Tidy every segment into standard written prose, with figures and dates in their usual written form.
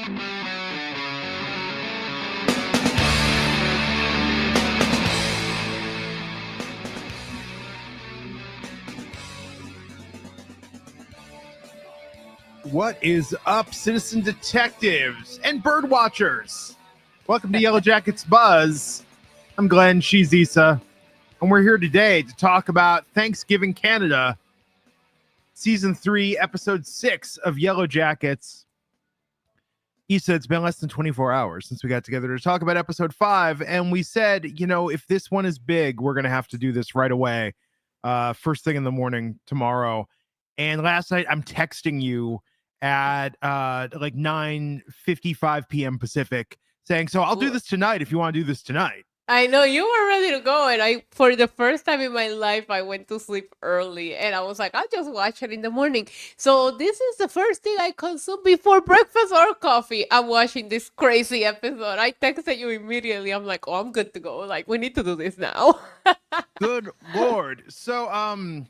What is up, citizen detectives and bird watchers? Welcome to Yellowjackets Buzz. I'm Glenn, she's Issa, and we're here today to talk about Thanksgiving Canada, Season 3, Episode 6 of Yellowjackets. Issa, it's been less than 24 hours since we got together to talk about Episode 5, and we said, you know, if this one is big, we're going to have to do this right away, first thing in the morning tomorrow. And last night, I'm texting you at like 9:55 p.m. Pacific saying, so I'll do this tonight if you want to do this tonight. I know you were ready to go, and for the first time in my life, I went to sleep early, and I was like, I'll just watch it in the morning. So this is the first thing I consume before breakfast or coffee. I'm watching this crazy episode. I texted you immediately. I'm like, oh, I'm good to go. Like, we need to do this now. Good Lord. So,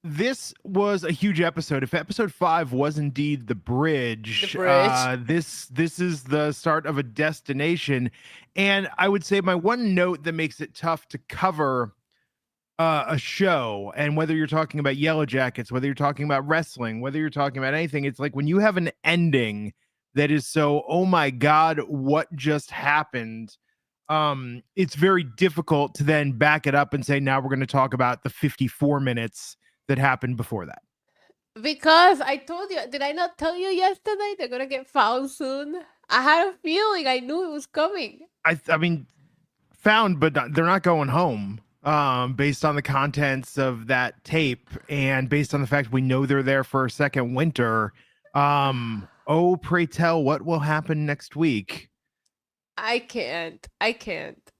this was a huge episode. If episode 5 was indeed the bridge, this is the start of a destination. And I would say my one note that makes it tough to cover a show, and whether you're talking about Yellowjackets, whether you're talking about wrestling, whether you're talking about anything, it's like when you have an ending that is so, oh my God, what just happened? It's very difficult to then back it up and say, now we're going to talk about the 54 minutes that happened before that. Because I told you, did I not tell you yesterday they're gonna get found soon? I had a feeling. I knew it was coming. I mean, found, but they're not going home. Based on the contents of that tape and based on the fact we know they're there for a second winter. Oh, pray tell, what will happen next week? I can't. I can't.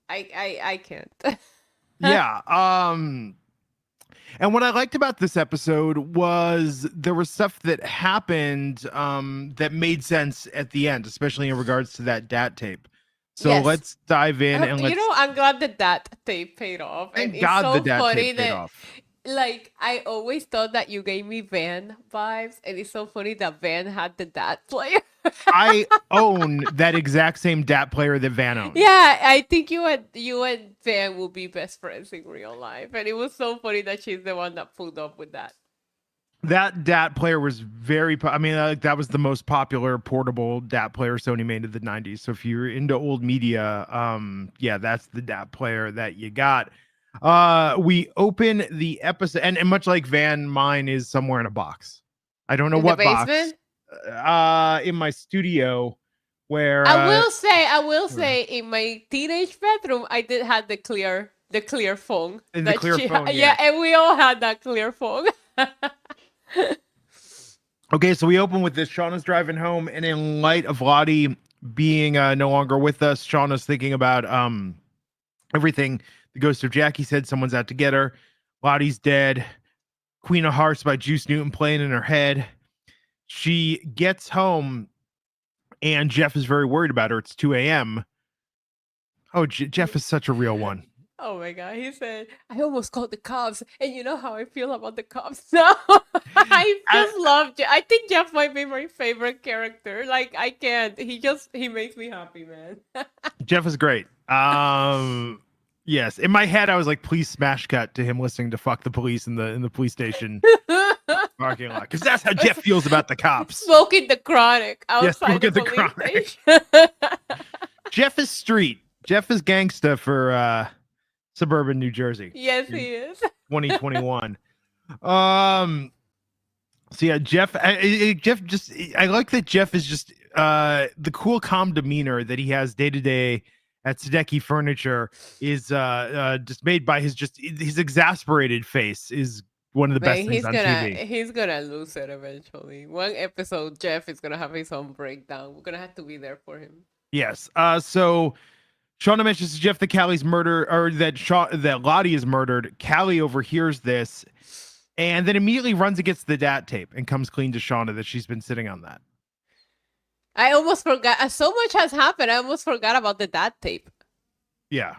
Yeah. And what I liked about this episode was there was stuff that happened that made sense at the end, especially in regards to that DAT tape. So let's dive in and let's... You know, I'm glad that tape paid off. Thank God the DAT tape paid off. Like, I always thought that you gave me Van vibes, and it's so funny that Van had the DAT player. I own that exact same DAT player that Van owned. Yeah, I think you and Van will be best friends in real life, and it was so funny that she's the one that pulled up with that. That DAT player was very, I mean, that was the most popular portable DAT player Sony made in the 90s. So if you're into old media, yeah, that's the DAT player that you got. We open the episode, and much like Van, mine is somewhere in a box. I don't know what box. In my studio, where I will say, in my teenage bedroom, I did have the clear phone. The clear phone, yeah, and we all had that clear phone. Okay, so we open with this. Shauna's driving home, and in light of Lottie being no longer with us, Shauna's thinking about everything. The ghost of Jackie said someone's out to get her. Lottie's dead. Queen of Hearts by Juice Newton playing in her head. She gets home, and Jeff is very worried about her. It's 2 a.m. Oh, Jeff is such a real one. Oh my God, he said, I almost called the cops, and you know how I feel about the cops now. I just love Jeff. I think Jeff might be my favorite character. Like, I can't. He makes me happy, man. Jeff is great. Yes, in my head, I was like, please smash cut to him listening to "Fuck the Police" in the police station parking lot, because that's how Jeff feels about the cops. Smoking the chronic outside the police station. Jeff is street. Jeff is gangsta for suburban New Jersey. Yes, he is. 2021. So yeah, Jeff. I like that Jeff is just the cool, calm demeanor that he has day to day at Sadecki Furniture is just made by his exasperated face is one of the best things on TV. He's gonna lose it eventually. One episode, Jeff is gonna have his own breakdown. We're gonna have to be there for him. Yes. So Shauna mentions to Jeff that Callie's murder, or that Lottie is murdered. Callie overhears this and then immediately runs against the DAT tape and comes clean to Shauna that she's been sitting on that. I almost forgot. So much has happened. I almost forgot about the DAT tape. Yeah.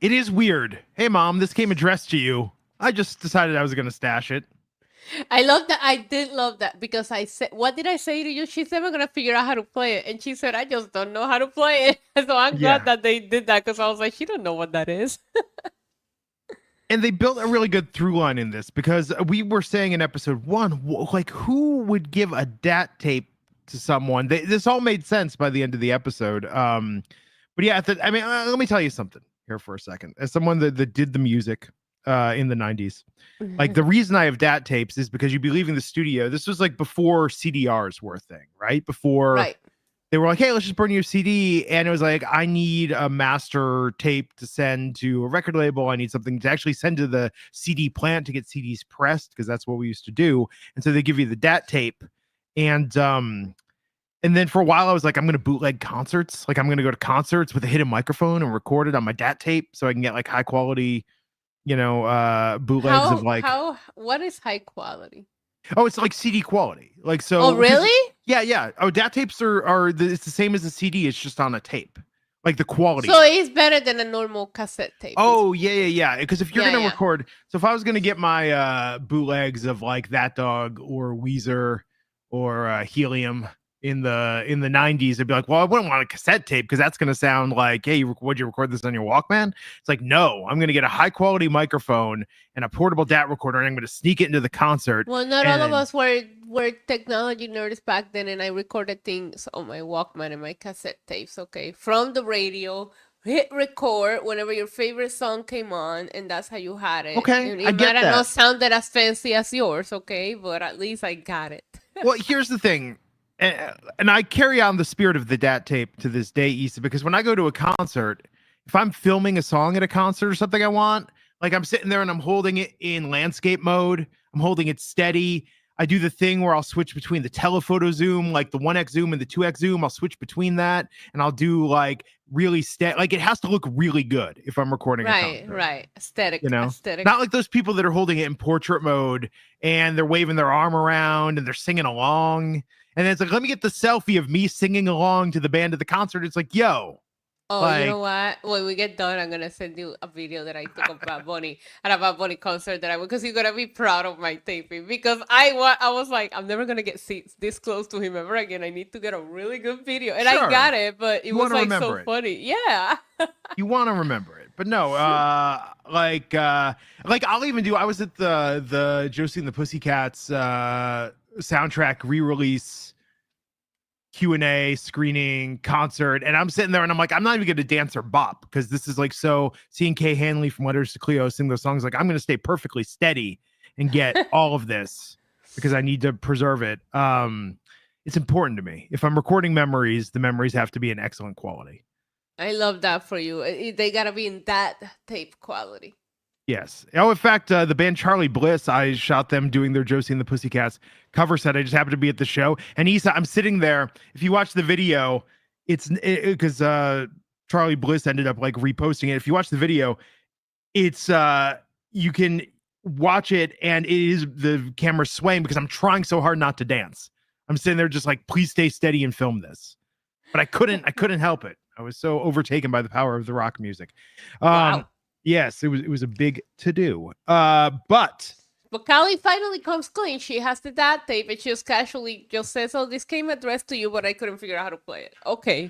It is weird. Hey, Mom, this came addressed to you. I just decided I was going to stash it. I love that. I did love that because I said, "What did I say to you?" She said, "We're gonna figure out how to play it," and she said, "I just don't know how to play it." So I'm glad Yeah. that they did that because I was like, "She don't know what that is." And they built a really good through line in this because we were saying in episode one, like, who would give a DAT tape to someone? This all made sense by the end of the episode. But yeah, I mean, let me tell you something here for a second. As someone that did the music in the 90s, like the reason I have DAT tapes is because you'd be leaving the studio. This was like before CDRs were a thing, right? Before Right. they were like, hey, let's just burn your CD. And it was like, I need a master tape to send to a record label. I need something to actually send to the CD plant to get CDs pressed, because that's what we used to do. And so they give you the DAT tape. And then for a while I was like, I'm gonna bootleg concerts. Like I'm gonna go to concerts with a hidden microphone and record it on my DAT tape so I can get like high quality, bootlegs of like, What is high quality? oh, it's like CD quality. Like Oh, so because really? yeah, yeah. Oh, DAT tapes it's the same as a CD, it's just on a tape. Like the quality So of it. it's better than a normal cassette tape. Oh, yeah, yeah, yeah. Because if you're Yeah, gonna yeah. record, so if I was gonna get my bootlegs of like That Dog or Weezer or Helium in the 90s, I'd be like, well, I wouldn't want a cassette tape because that's gonna sound like, hey, would you record this on your Walkman? It's like, no, I'm gonna get a high quality microphone and a portable DAT recorder, and I'm gonna sneak it into the concert. Well, not all of And us were technology nerds back then, and I recorded things on my Walkman and my cassette tapes. Okay, from the radio, hit record whenever your favorite song came on, and that's how you had it. okay, And I it might get have not that. sounded as fancy as yours, okay, but at least I got it. Well, here's the thing, and I carry on the spirit of the DAT tape to this day, Issa, because when I go to a concert, if I'm filming a song at a concert or something I want, like I'm sitting there and I'm holding it in landscape mode, I'm holding it steady. I do the thing where I'll switch between the telephoto zoom, like the 1x zoom and the 2x zoom. I'll switch between that and I'll do like really steady. Like it has to look really good if I'm recording a Right, concert, right. you Aesthetic, know? aesthetic. Not like those people that are holding it in portrait mode and they're waving their arm around and they're singing along. And then it's like, let me get the selfie of me singing along to the band at the concert. It's like, yo, Oh, you know like, what? When we get done, I'm gonna send you a video that I took of Bad Bunny at a Bad Bunny concert that I went because you're gonna be proud of my taping because I was like, I'm never gonna get seats this close to him ever again. I need to get a really good video, and I sure, got it, but it you was want to like so remember it. funny. Yeah. You want to remember it. But no, like I'll even do, I was at the Josie and the Pussycats soundtrack re-release Q&A screening concert, and I'm sitting there and I'm like, I'm not even gonna dance or bop because this is like, so seeing Kay Hanley from Letters to Cleo sing those songs, like I'm gonna stay perfectly steady and get all of this because I need to preserve it. It's important to me. If I'm recording memories, the memories have to be in excellent quality. I love that for you. They gotta be in that tape quality. Yes. Oh, in fact, the band Charlie Bliss, I shot them doing their Josie and the Pussycats cover set. I just happened to be at the show, and I'm sitting there. If you watch the video, it's because Charlie Bliss ended up like reposting it. If you watch the video, it's you can watch it, and it is the camera swaying because I'm trying so hard not to dance. I'm sitting there just like, please stay steady and film this, but I couldn't. I couldn't help it. I was so overtaken by the power of the rock music. Wow. Yes, it was a big to do. But But Callie finally comes clean. She has the dad tape and she just casually just says, "Oh, this came addressed to you, but I couldn't figure out how to play it." Okay.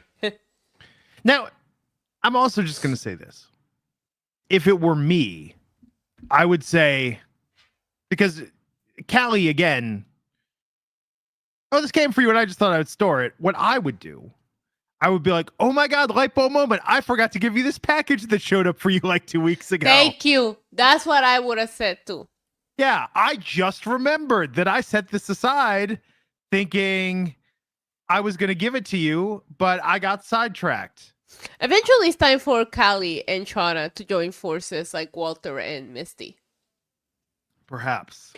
now I'm also just gonna say this. If it were me, I would say, because Callie again, oh, this came for you, and I just thought I would store it. What I would do, I would be like, oh my god, light bulb moment. I forgot to give you this package that showed up for you like 2 weeks ago. Thank you. That's what I would have said too. Yeah, I just remembered that I set this aside thinking I was going to give it to you, but I got sidetracked. Eventually, it's time for Callie and Shauna to join forces like Walter and Misty. Perhaps.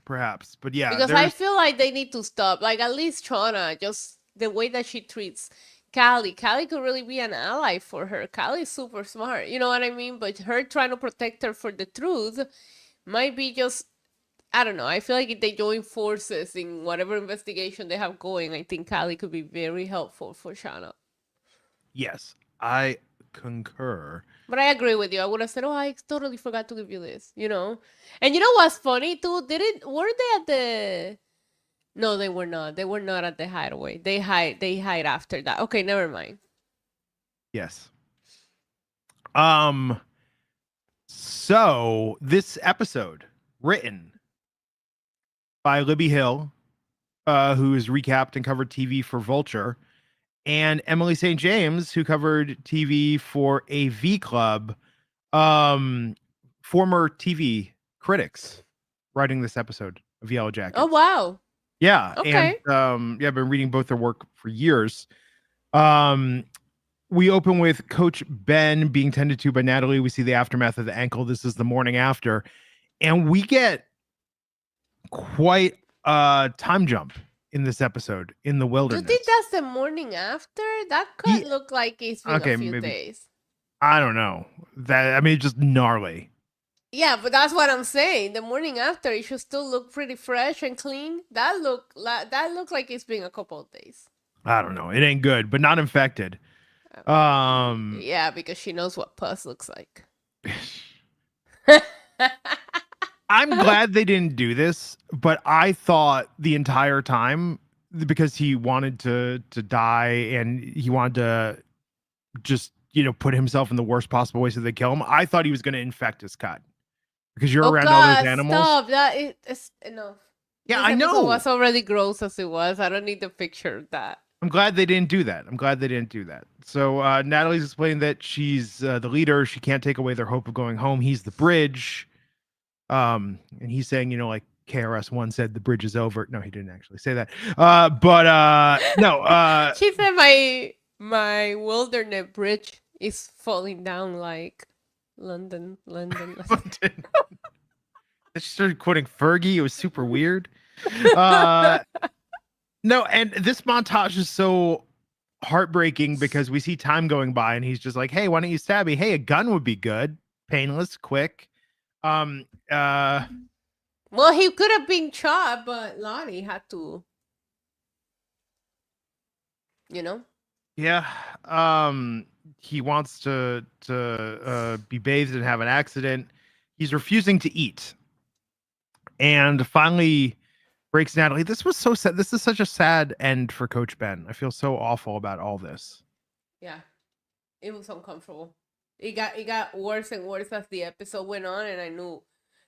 But yeah, Because I feel like they need to stop. Like, at least Shauna, just the way that she treats Callie. Callie could really be an ally for her. Callie's super smart. You know what I mean? But her trying to protect her for the truth might be just, I don't know. I feel like if they join forces in whatever investigation they have going, I think Callie could be very helpful for Shauna. yes, I concur. But I agree with you. I would have said, "Oh, I totally forgot to give you this," you know. And you know what's funny too? Didn't were they at the? No, they were not. They were not at the hideaway. They hide. They hide after that. Okay, never mind. Yes. Um. So this episode written by Libby Hill, who has recapped and covered TV for Vulture, and Emily St. James, who covered TV for AV Club. Former TV critics writing this episode of Yellow Jackets. Oh wow. Yeah, Okay. and I've been reading both their work for years. We open with Coach Ben being tended to by Natalie. We see the aftermath of the ankle. This is the morning after, and we get quite a time jump in this episode in the You wilderness. think that's the morning after? That could Yeah. look like it's been Okay, a few maybe. days. I don't know. That I mean, just gnarly. Yeah, but that's what I'm saying. The morning after, it should still look pretty fresh and clean. That look like it's been a couple of days. I don't know. It ain't good, but not infected. Yeah, because she knows what pus looks like. I'm glad they didn't do this, but I thought the entire time, because he wanted to die and he wanted to just put himself in the worst possible way so they kill him. I thought he was going to infect his cut because you're around all those animals. Stop! It's enough. Yeah, This I know. episode was already gross as it was. I don't need to picture that. I'm glad they didn't do that. So Natalie's explaining that she's the leader. She can't take away their hope of going home. He's the bridge. And he's saying, like KRS-One said, the bridge is over. No, he didn't actually say that. No. She said my wilderness bridge is falling down like London. She started quoting Fergie. It was super weird. No, and this montage is so heartbreaking because we see time going by and he's just like, hey, why don't you stab me? Hey, a gun would be good. Painless, quick. Well, he could have been shot, but Lottie had to, Yeah. He wants to be bathed and have an accident. He's refusing to eat. And finally breaks Natalie. This was so sad. This is such a sad end for Coach Ben. I feel so awful about all this. Yeah. It was uncomfortable. It got worse and worse as the episode went on, and I knew,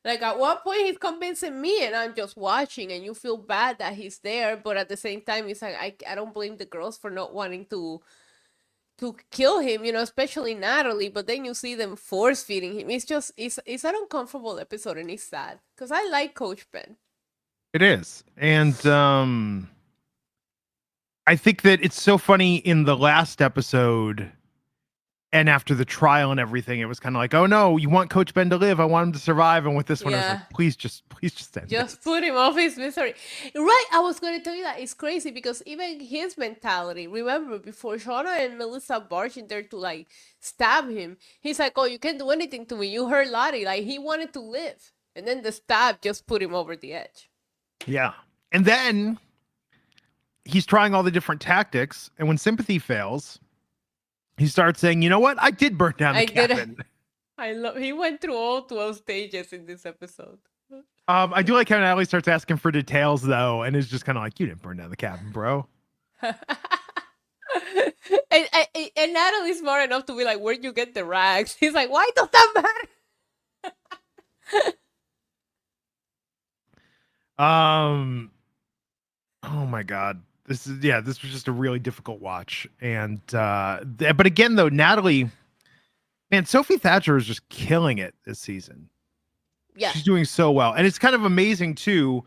like, at one point he's convincing me, and I'm just watching, and you feel bad that he's there, but at the same time, it's like I don't blame the girls for not wanting to kill him, especially Natalie. But then you see them force feeding him. It's an uncomfortable episode, and it's sad because I like Coach Ben. It is, and I think that it's so funny in the last episode. And after the trial and everything, it was kind of like, oh no, you want Coach Ben to live. I want him to survive. And with this one, I was like, please just end Just this. put him off his misery. Right. I was going to tell you that it's crazy because even his mentality, remember before Shauna and Melissa barged in there to like stab him, he's like, oh, you can't do anything to me. You hurt Lottie. Like he wanted to live. And then the stab just put him over the edge. Yeah. And then he's trying all the different tactics. And when sympathy fails, he starts saying, you know what? I did burn down the cabin. He went through all 12 stages in this episode. I do like how Natalie starts asking for details though, and is just kind of like, you didn't burn down the cabin, bro. and Natalie's smart enough to be like, where'd you get the rags? He's like, why does that matter? Oh my God. This was just a really difficult watch. And but again though, Natalie, man, Sophie Thatcher is just killing it this season. Yeah. She's doing so well. And it's kind of amazing too,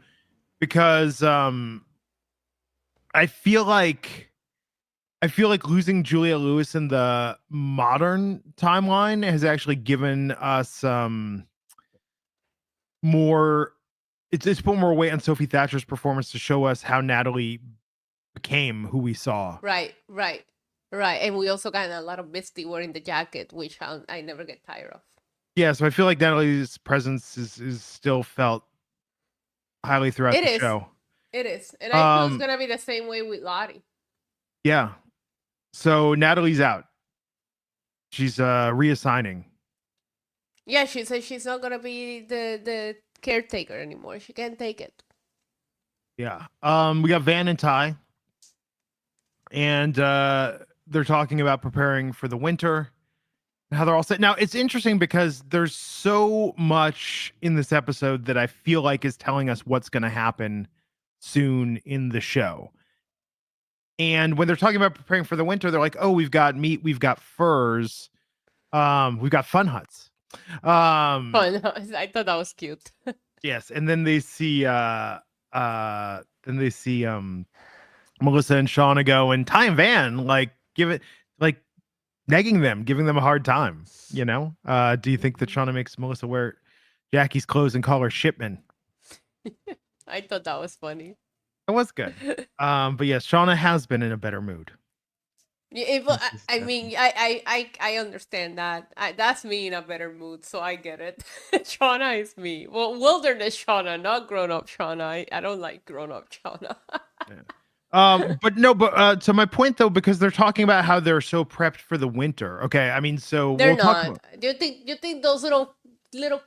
because I feel like losing Julia Lewis in the modern timeline has actually given us more. It's put more weight on Sophie Thatcher's performance to show us how Natalie became who we saw. Right. And we also got a lot of Misty wearing the jacket, which I never get tired of. Yeah, so I feel like Natalie's presence is still felt highly throughout the show. It is. And I feel it's going to be the same way with Lottie. Yeah. So Natalie's out. She's reassigning. Yeah, she said she's not gonna be the caretaker anymore. She can't take it. Yeah. We got Van and Ty, and they're talking about preparing for the winter. How they're all set. Now it's interesting because there's so much in this episode that I feel like is telling us what's going to happen soon in the show. And when they're talking about preparing for the winter, they're like, "Oh, we've got meat, we've got furs, we've got fun huts." Oh no, I thought that was cute. Yes, and then they see Melissa and Shauna go, and Ty and Van like give it like negging them, giving them a hard time. You know, do you think that Shauna makes Melissa wear Jackie's clothes and call her Shipman? I thought that was funny. That was good. But yes, Shauna has been in a better mood. Yeah, but I mean, I understand that. That's me in a better mood, so I get it. Shauna is me. Well, wilderness Shauna, not grown up Shauna. I don't like grown up Shauna. But no, but to my point though, because they're talking about how they're so prepped for the winter. Okay, I mean, so They're we'll talk not. about. Do you think those little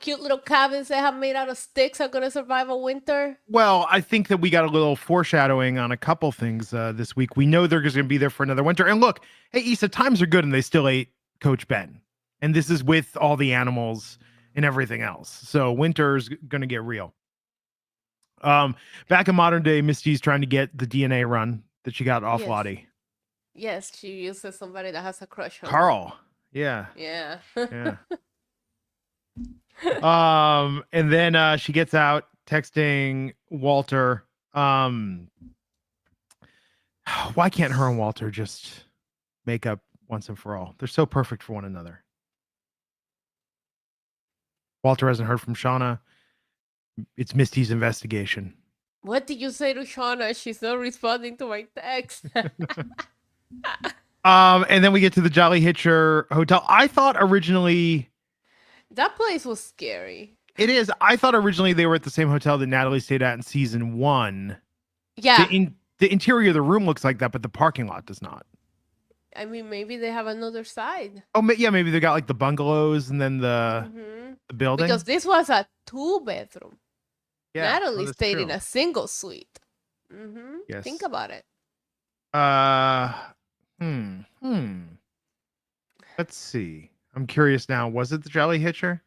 cute little cabins they have made out of sticks are gonna survive a winter? Well, I think that we got a little foreshadowing on a couple things this week. We know they're just going to be there for another winter. And look, hey, Issa, times are good, and they still ate Coach Ben, and this is with all the animals and everything else. So winter's going to get real. Back in modern day, Misty's trying to get the DNA run that she got off Yes. Lottie. Yes, she uses somebody that has a crush on her. Carl. Yeah. Yeah. Yeah. And then she gets out texting Walter. Why can't her and Walter just make up once and for all? They're so perfect for one another. Walter hasn't heard from Shauna. It's Misty's investigation. What did you say to Shauna? She's not responding to my text. And then we get to the Jolly Hitcher Hotel. I thought originally That place was scary. it is. I thought originally they were at the same hotel that Natalie stayed at in season 1. Yeah. The interior of the room looks like that, but the parking lot does not. I mean, maybe they have another side. Oh, yeah, maybe they got like the bungalows and then the building. Because this was a 2-bedroom. Yeah, Natalie that's stayed true. in a single suite. Yes. Think about it. Let's see. I'm curious now. Was it the Jolly Hitcher?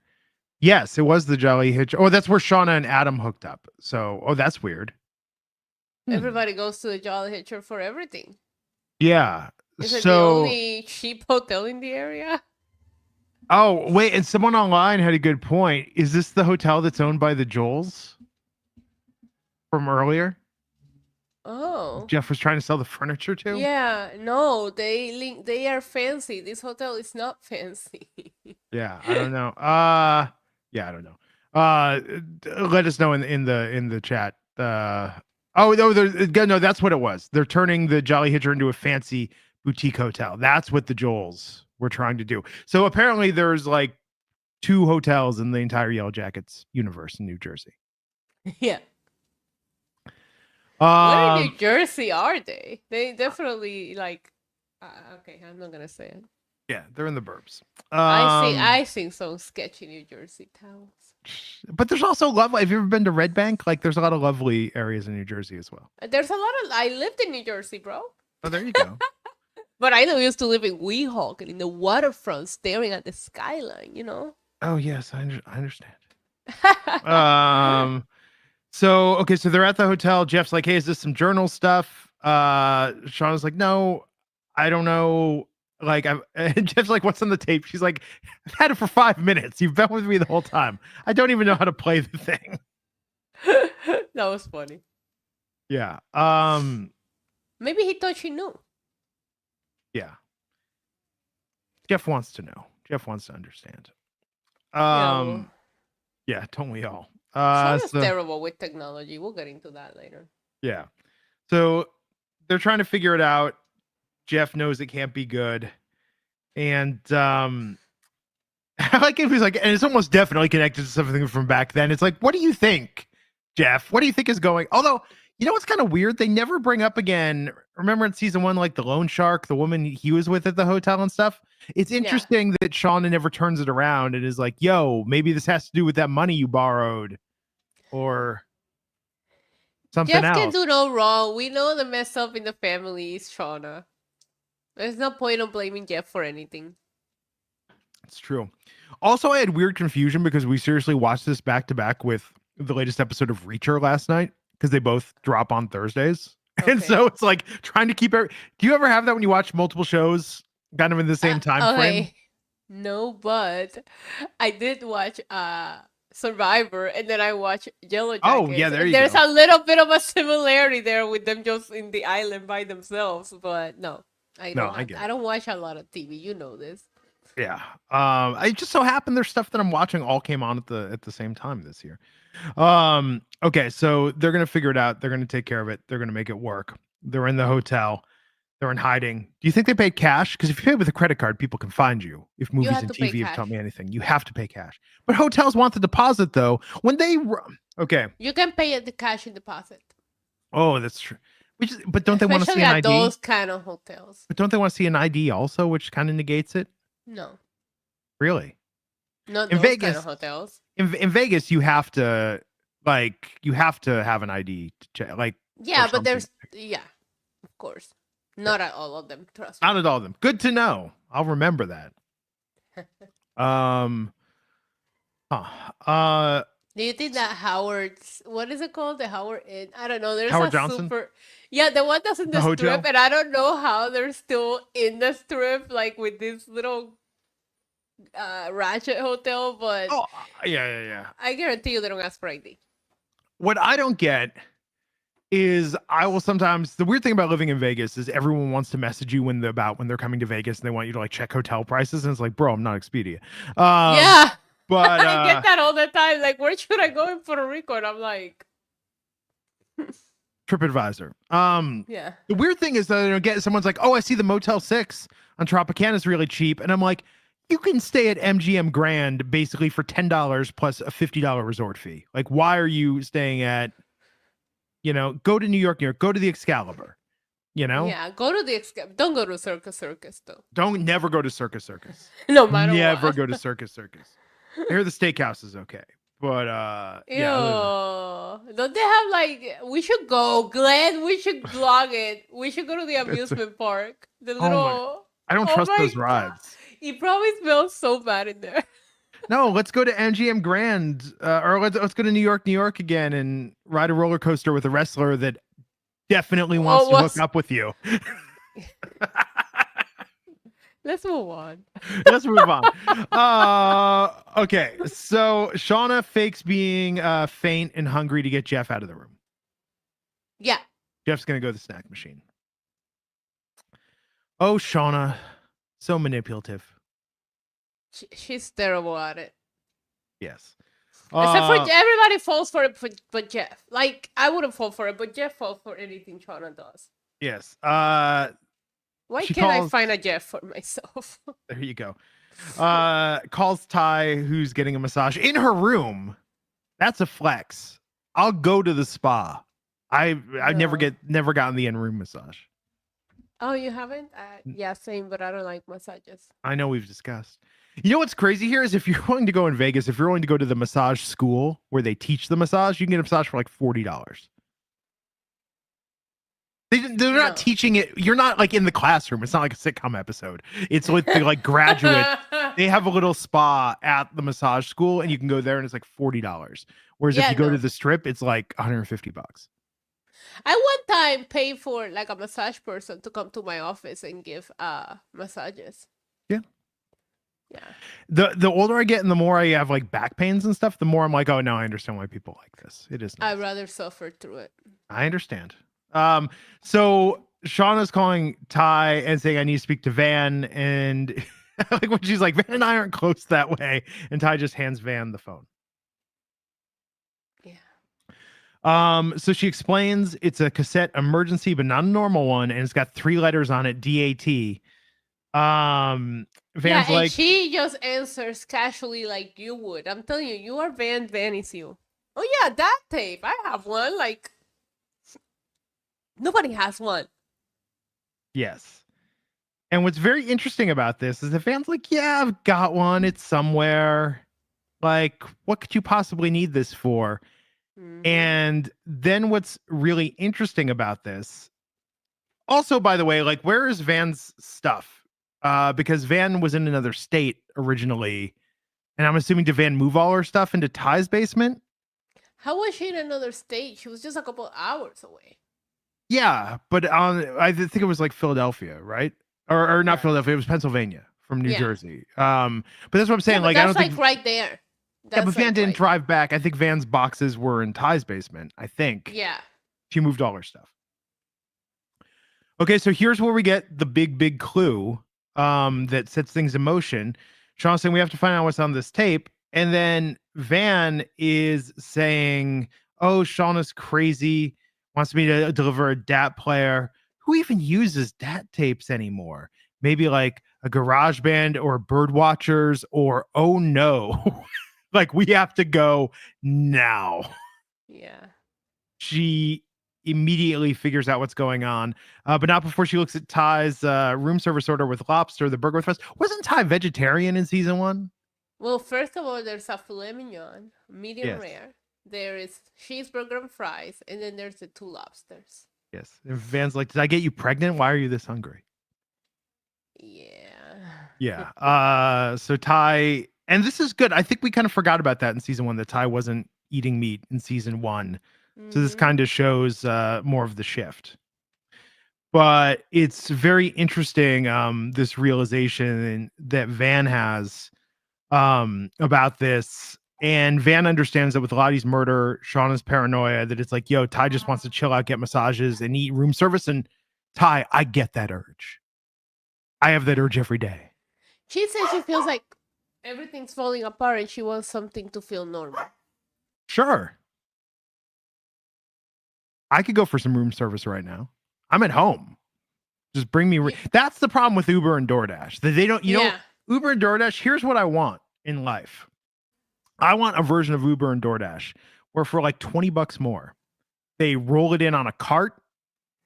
Yes, it was the Jolly Hitcher. Oh, that's where Shauna and Adam hooked up. So, that's weird. Everybody goes to the Jolly Hitcher for everything. Yeah. Is it the So, only cheap hotel in the area? oh, wait, and someone online had a good point. Is this the hotel that's owned by the Joels from earlier? Oh. Jeff was trying to sell the furniture to? Yeah, no, they are fancy. This hotel is not fancy. Yeah, I don't know. Yeah, I don't know. Let us know in the chat. Oh no, no, that's what it was. They're turning the Jolly Hitcher into a fancy boutique hotel. That's what the Joels were trying to do. So apparently there's like 2 hotels in the entire Yellowjackets universe in New Jersey. Yeah. Where in New Jersey are they? They definitely like. Okay, I'm not gonna say it. Yeah, they're in the burbs. I seen some sketchy New Jersey towns. But there's also lovely. Have you ever been to Red Bank? Like, there's a lot of lovely areas in New Jersey as well. There's a lot of. I lived in New Jersey, bro. Oh, there you go. But I used to live in Weehawken in the waterfront, staring at the skyline. You know. Oh yes, I understand. So okay, so they're at the hotel. Jeff's like, "Hey, is this some journal stuff?" Shauna's like, "No, I don't know." Like, and Jeff's like, "What's on the tape?" She's like, "I've had it for 5 minutes. You've been with me the whole time. I don't even know how to play the thing." That was funny. Yeah. Maybe he thought she knew. Yeah. Jeff wants to know. Jeff wants to understand. Yeah, don't we all? Shauna's terrible with technology. We'll get into that later. Yeah. So they're trying to figure it out. Jeff knows it can't be good. And I like it. He's like, and it's almost definitely connected to something from back then. It's like, what do you think, Jeff? What do you think is going? Although, you know what's kind of weird? They never bring up again. Remember in season 1, like the loan shark, the woman he was with at the hotel and stuff? It's Yeah. interesting that Shauna never turns it around and is like, yo, maybe this has to do with that money you borrowed or something Jeff can else. do no wrong. We know the mess up in the family is Shauna. There's no point of blaming Jeff for anything. It's true. Also, I had weird confusion because we seriously watched this back to back with the latest episode of Reacher last night because they both drop on Thursdays. And Okay. so it's like trying to keep do you ever have that when you watch multiple shows kind of in the same time frame? Okay. No, but I did watch Survivor and then I watched Oh, yeah, Yellowjackets. there And you there's go. a little bit of a similarity there with them just in the island by themselves, but no. No, I get I it. don't watch a lot of TV, you know this. Yeah. I just so happened there's stuff that I'm watching all came on at the same time this year. Okay, so they're gonna figure it out. They're gonna take care of it. They're gonna make it work. They're in the hotel. They're in hiding. Do you think they paid cash? Because if you pay with a credit card, people can find you. If You movies have and to pay TV have cash. taught me anything, you have to pay cash. But hotels want the deposit though. When they okay, You can pay at the cash in deposit. oh, that's true. But don't they want to see Especially an at ID? those kind of hotels. But don't they want to see an ID also, which kind of negates it? No. Really? Not In those kind of Vegas, hotels. in Vegas, you have to have an ID to check, like Yeah, or but something. of course. Not at all of them, trust me. Not at all of them. Good to know. I'll remember that. Huh. Do you think that Howard's, what is it called? The Howard Inn? I don't know. There's Howard a Johnson, super, yeah, the one that's in the the strip, hotel. and I don't know how they're still in the strip, like with this little ratchet hotel, but Oh, yeah. I guarantee you they don't ask for ID. What I don't get is I will sometimes the weird thing about living in Vegas is everyone wants to message you when they're coming to Vegas and they want you to like check hotel prices and it's like, bro, I'm not Expedia. Yeah, But I get that all the time. Like, where should I go in Puerto Rico? And I'm like, TripAdvisor. yeah. The weird thing is that get someone's like, oh, I see the Motel 6 on Tropicana is really cheap, and I'm like, you can stay at MGM Grand basically for $10 plus a $50 resort fee. Like, why are you staying at, go to New York, go to the Excalibur, Yeah, go to the, don't go to Circus though. Don't never go to Circus. No matter Never what. go to Circus. I hear the steakhouse is okay, but Ew. yeah, Don't they have like, we should go, Glenn, we should vlog it. We should go to the amusement park. The oh my, little, I don't oh trust my those God. rides. It probably smells so bad in there. No, let's go to MGM Grand, or let's go to New York again and ride a roller coaster with a wrestler that definitely wants to hook up with you. Let's move on. Let's move on. Okay, so Shauna fakes being faint and hungry to get Jeff out of the room. Yeah. Jeff's gonna go to the snack machine. Oh, Shauna, so manipulative. She's terrible at it. Yes. Except for everybody falls for it, but Jeff. Like, I wouldn't fall for it, but Jeff falls for anything Shauna does. Yes. Why can't I find a Jeff for myself? There you go. Calls Ty, who's getting a massage in her room. That's a flex. I'll go to the spa. I never gotten the in-room massage. Oh, you haven't? Yeah, same, but I don't like massages. I know we've discussed. You know what's crazy here is if you're willing to go in Vegas, if you're willing to go to the massage school where they teach the massage, you can get a massage for like $40. They're not teaching it. You're not like in the classroom. It's not like a sitcom episode. It's like the like graduate. They have a little spa at the massage school, and you can go there, and it's like $40. Whereas if you go to the strip, it's like $150. I one time paid for like a massage person to come to my office and give massages. Yeah. Yeah. The older I get and the more I have like back pains and stuff, the more I'm like, oh, now I understand why people like this. It is nice. I'd rather suffer through it. I understand. So Shauna's calling Ty and saying I need to speak to Van, and like when she's like, Van and I aren't close that way, and Ty just hands Van the phone. Yeah. So she explains it's a cassette emergency, but not a normal one, and it's got 3 letters on it, DAT. Van's and like, she just answers casually like you would. I'm telling you, you are Van. Van is you. Oh yeah, that tape. I have one. Like, nobody has one. yes. And what's very interesting about this is the Van's like, yeah, I've got one. It's somewhere. Like, what could you possibly need this for? And then what's really interesting about this, also, by the way, like, where is Van's stuff? Because Van was in another state originally. And I'm assuming, did Van move all her stuff into Ty's basement? How was she in another state? She was just a couple hours away. Yeah, but I think it was like Philadelphia, right? Or not Philadelphia, it was Pennsylvania from New Yeah. Jersey. But that's what I'm saying. Yeah, but Like, I don't that's like think right there. yeah, but That's Van like didn't right drive back. I think Van's boxes were in Ty's basement. I think there. Yeah. she moved all her stuff. Okay, so here's where we get the big clue that sets things in motion. Sean's saying we have to find out what's on this tape, and then Van is saying, "Oh, Shauna's crazy. Wants me to deliver a DAT player. Who even uses DAT tapes anymore? Maybe like a garage band or bird watchers, or oh no, like we have to go now." Yeah. She immediately figures out what's going on, but not before she looks at Ty's room service order with lobster, the burger with fries. Wasn't Ty vegetarian in season 1? Well, first of all, there's a filet mignon, medium Yes. rare. There is cheeseburger and fries, and then there's the 2 lobsters. Yes. And Van's like, did I get you pregnant? Why are you this hungry? Yeah. Yeah. So Ty, and this is good. I think we kind of forgot about that in season 1, that Ty wasn't eating meat in season 1. So this kind of shows more of the shift. But it's very interesting, this realization that Van has about this. And Van understands that with Lottie's murder, Shauna's paranoia, that it's like, yo, Ty just wants to chill out, get massages, and eat room service. And Ty, I get that urge. I have that urge every day. She says she feels like everything's falling apart and she wants something to feel normal. Sure. I could go for some room service right now. I'm at home. Just bring me. That's the problem with Uber and DoorDash. That they don't, you know, Uber and DoorDash, here's what I want in life. I want a version of Uber and DoorDash where for like $20 more, they roll it in on a cart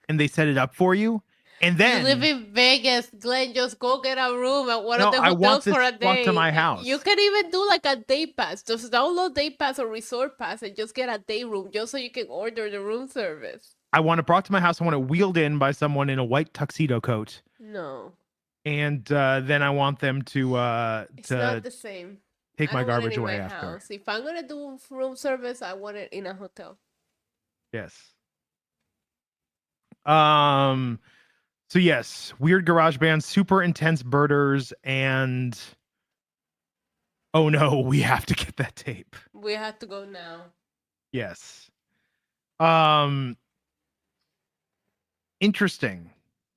and they set it up for you. And then you live in Vegas, Glenn. Just go get a room at one of the hotels for a day. Walk to my house. You can even do like a day pass. Just download day pass or resort pass and just get a day room just so you can order the room service. I want it brought to my house. I want it wheeled in by someone in a white tuxedo coat. No. And then I want them to it's not the same. Take my garbage away after. House. If I'm gonna do room service, I want it in a hotel. Yes. So yes, weird garage band, super intense birders, and oh no, we have to get that tape. We have to go now. Yes. Interesting.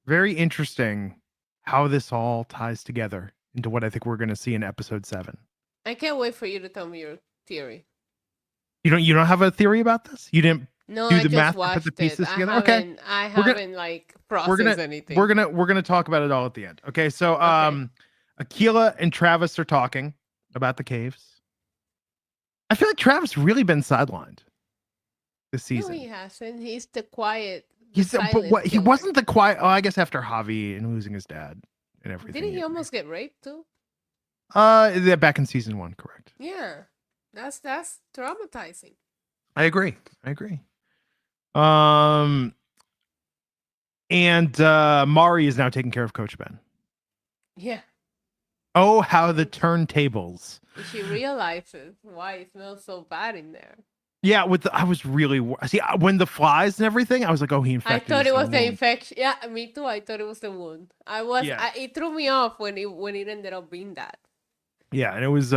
Very interesting how this all ties together into what I think we're going to see in episode 7. I can't wait for you to tell me your theory. You don't have a theory about this? You didn't do the I just math watched to put the pieces it. together? Okay. I haven't like processed anything. We're gonna talk about it all at the end. Okay, so Akila and Travis are talking about the caves. I feel like Travis really been sidelined this season. No, he hasn't. He's the quiet. But he wasn't the quiet. Oh, I guess after Javi and losing his dad and everything. Didn't he almost get raped too? Back in season 1, correct? Yeah, that's traumatizing. I agree. And Mari is now taking care of Coach Ben. Yeah. Oh, how the turntables. She realizes why it smells so bad in there. Yeah, I was really when the flies and everything, I was like, oh, he infected. I thought it was the infection. Yeah, me too. I thought it was the wound. It threw me off when it ended up being that. Yeah, and it was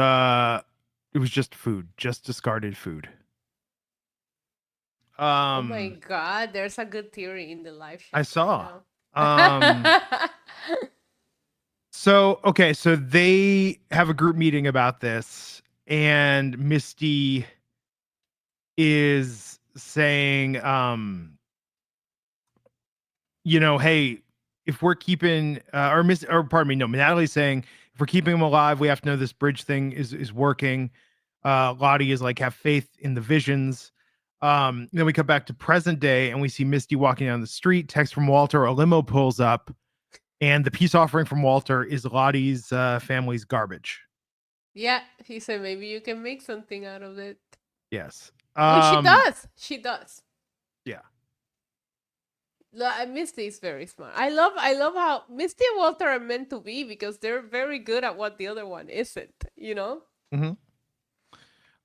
just food, just discarded food. Oh my god, there's a good theory in the live show. I saw. So they have a group meeting about this, and Misty is saying, hey, if we're keeping Natalie's saying, if we're keeping him alive, we have to know this bridge thing is working. Lottie is like, have faith in the visions. Then we come back to present day and we see Misty walking down the street. Text from Walter, a limo pulls up, And the peace offering from Walter is Lottie's family's garbage. Yeah, he said maybe you can make something out of it. Yes. Which she does. She does. Yeah. Misty is very smart. I love how Misty and Walter are meant to be because they're very good at what the other one isn't, you know?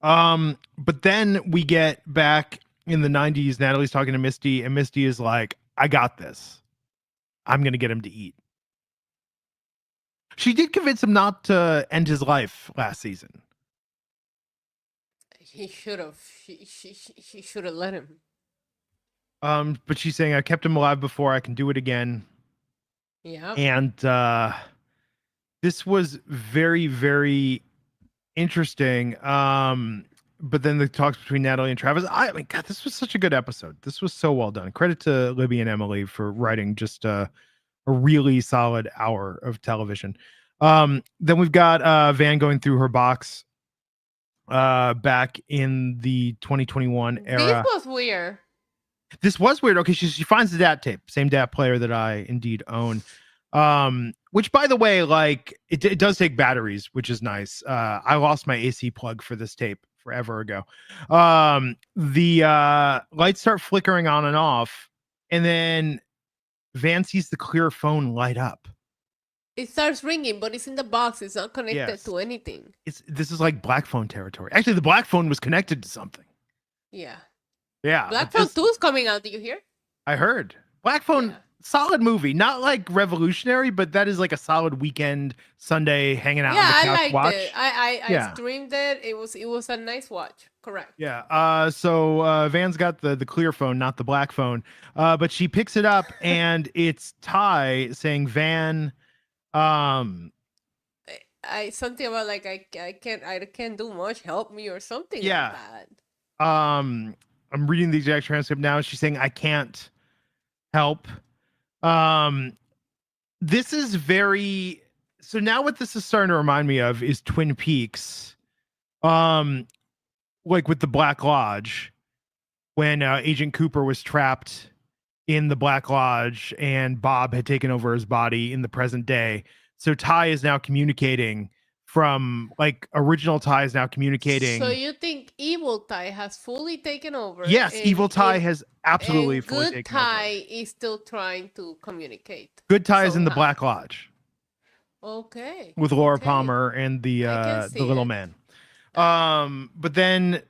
But then we get back in the 90s. Natalie's talking to Misty, and Misty is like, I got this. I'm going to get him to eat. She did convince him not to end his life last season. He should have. She should have let him. But she's saying, I kept him alive before. I can do it again. Yeah. And this was very, very interesting. But then the talks between Natalie and Travis, I mean, God, this was such a good episode. This was so well done. Credit to Libby and Emily for writing just a really solid hour of television. Then we've got Van going through her box back in the 2021 era. This was weird. This was weird. Okay, she finds the DAT tape, same DAT player that I indeed own. Which, by the way, like it does take batteries, which is nice. I lost my AC plug for this tape forever ago. The lights start flickering on and off, and then Van sees the clear phone light up. It starts ringing, but it's in the box. It's not connected to anything. This is like black phone territory. Actually, the black phone was connected to something. Yeah. Yeah. Black Phone 2 is coming out. Did you hear? I heard. Black Phone, solid movie. Not like revolutionary, but that is like a solid weekend Sunday hanging out on the couch I liked watch. it. I streamed it. It was a nice watch. Correct. Yeah. So Van's got the clear phone, not the black phone. But she picks it up and it's Ty saying, Van, I something about like I can't do much. Help me or something like that. I'm reading the exact transcript now. She's saying, I can't help. This is very, so now what this is starting to remind me of is Twin Peaks. Like with the Black Lodge, when Agent Cooper was trapped in the Black Lodge and Bob had taken over his body in the present day. So Ty is now communicating from like original Ty is now communicating. So you think evil Ty has fully taken over? Yes, evil Ty has absolutely fully good taken Ty over. is still trying to communicate. Good Ty is in the Black Lodge. Okay. With Laura Palmer and the little man. But then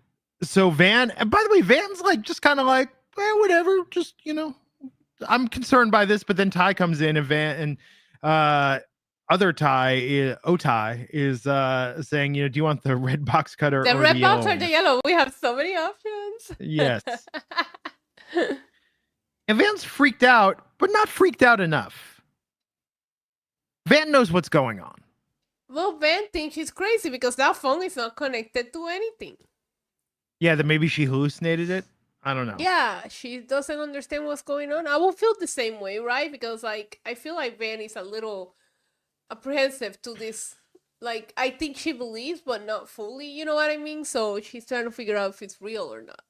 so Van, and by the way, Van's like just kind of like, whatever, just I'm concerned by this, but then Ty comes in and Van and other Ty, Otai, is saying, do you want the red box cutter? The or red the box yellow or the yellow? We have so many options. Yes. And Van's freaked out, but not freaked out enough. Van knows what's going on. Well, Van thinks she's crazy because that phone is not connected to anything. Yeah, that maybe she hallucinated it. I don't know. Yeah, she doesn't understand what's going on. I will feel the same way, right? Because like I feel like Van is a little apprehensive to this. Like I think she believes, but not fully. You know what I mean? So she's trying to figure out if it's real or not.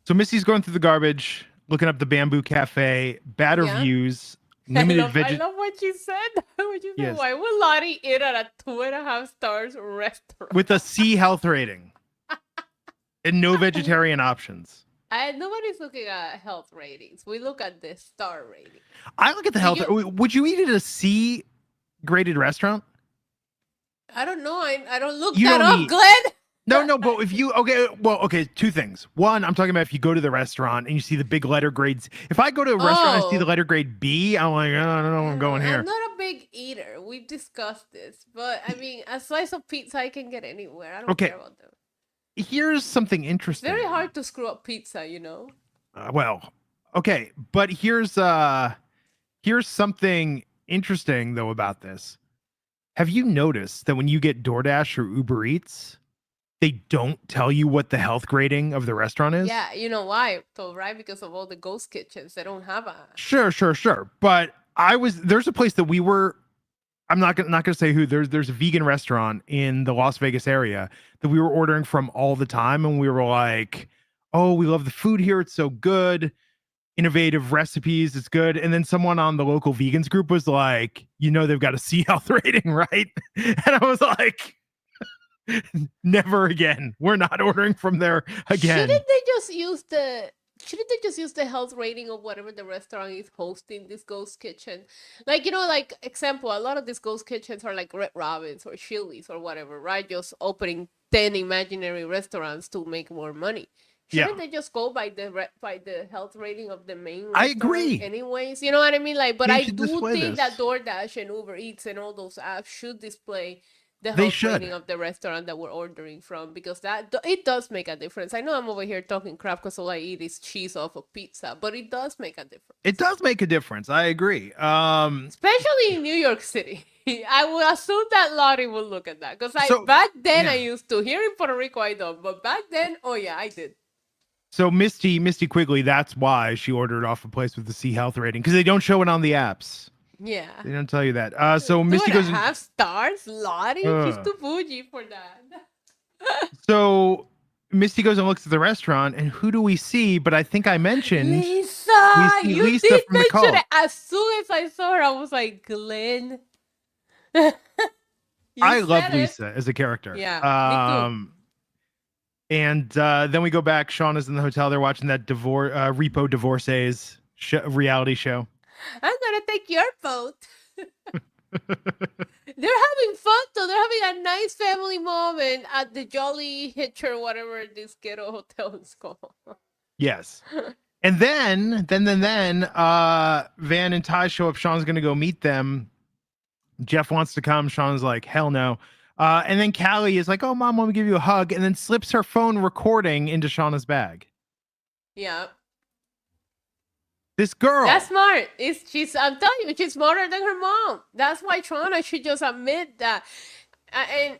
So Missy's going through the garbage, looking up the Bamboo Cafe, bad reviews, limited I love what you said. Yes. Why would Lottie eat at a 2.5 stars restaurant with a C health rating and no vegetarian options? Nobody's looking at health ratings. We look at the star rating. I look at the health. Would you eat at a C graded restaurant? I don't know. I don't look that up, Glenn. No, but if you two things. One, I'm talking about if you go to the restaurant and you see the big letter grades. If I go to a restaurant and I see the letter grade B, I'm like, I don't know where I'm going here. I'm not a big eater. We've discussed this, but I mean, a slice of pizza I can get anywhere. I don't care about them. Here's something interesting. Very hard to screw up pizza, Okay, but here's something interesting though about this. Have you noticed that when you get DoorDash or Uber Eats, they don't tell you what the health grading of the restaurant is? Yeah, you know why? So, right? Because of all the ghost kitchens, they don't have a. Sure. But there's a place that we were. I'm not gonna say who. There's a vegan restaurant in the Las Vegas area that we were ordering from all the time, and we were like, "Oh, we love the food here; it's so good." innovative recipes. It's good. And then someone on the local vegans group was like, they've got a C health rating, right? And I was like, never again. We're not ordering from there again. Shouldn't they just use the health rating of whatever the restaurant is hosting this ghost kitchen? Like, like example, a lot of these ghost kitchens are like Red Robins or Chili's or whatever, right? Just opening 10 imaginary restaurants to make more money. Shouldn't they just go by the health rating of the main restaurant? I agree. Anyways, you know what I mean? Like, but They I should do display think this. that DoorDash and Uber Eats and all those apps should display the They health should. rating of the restaurant that we're ordering from, because it does make a difference. I know I'm over here talking crap because all I eat is cheese off of pizza, but it does make a difference. It does make a difference. I agree. Especially in New York City. I would assume that Lottie will look at that, because back then I used to. Here in Puerto Rico I don't, but back then, oh yeah, I did. So Misty Quigley, that's why she ordered off a place with the C health rating, because they don't show it on the apps. Yeah. They don't tell you that. So Misty goes 2.5 stars, Lottie. She's too bougie for that. So Misty goes and looks at the restaurant, and who do we see? But I think I mentioned Lisa. We see You Lisa did from the mention call. it. As soon as I saw her, I was like, Glenn. I love Lisa as a character. Yeah. Me too. And then we go back. Shauna's in the hotel. They're watching that Repo Divorcees reality show. I'm gonna take your vote. They're having fun though. They're having a nice family moment at the Jolly Hitcher, whatever this ghetto hotel is called. Yes. And then Van and Ty show up. Sean's gonna go meet them. Jeff wants to come. Sean's like, hell no. And then Callie is like, oh, Mom, let me give you a hug, and then slips her phone recording into Shauna's bag. Yeah. This girl. That's smart. I'm telling you, she's smarter than her mom. That's why Shauna should just admit that. And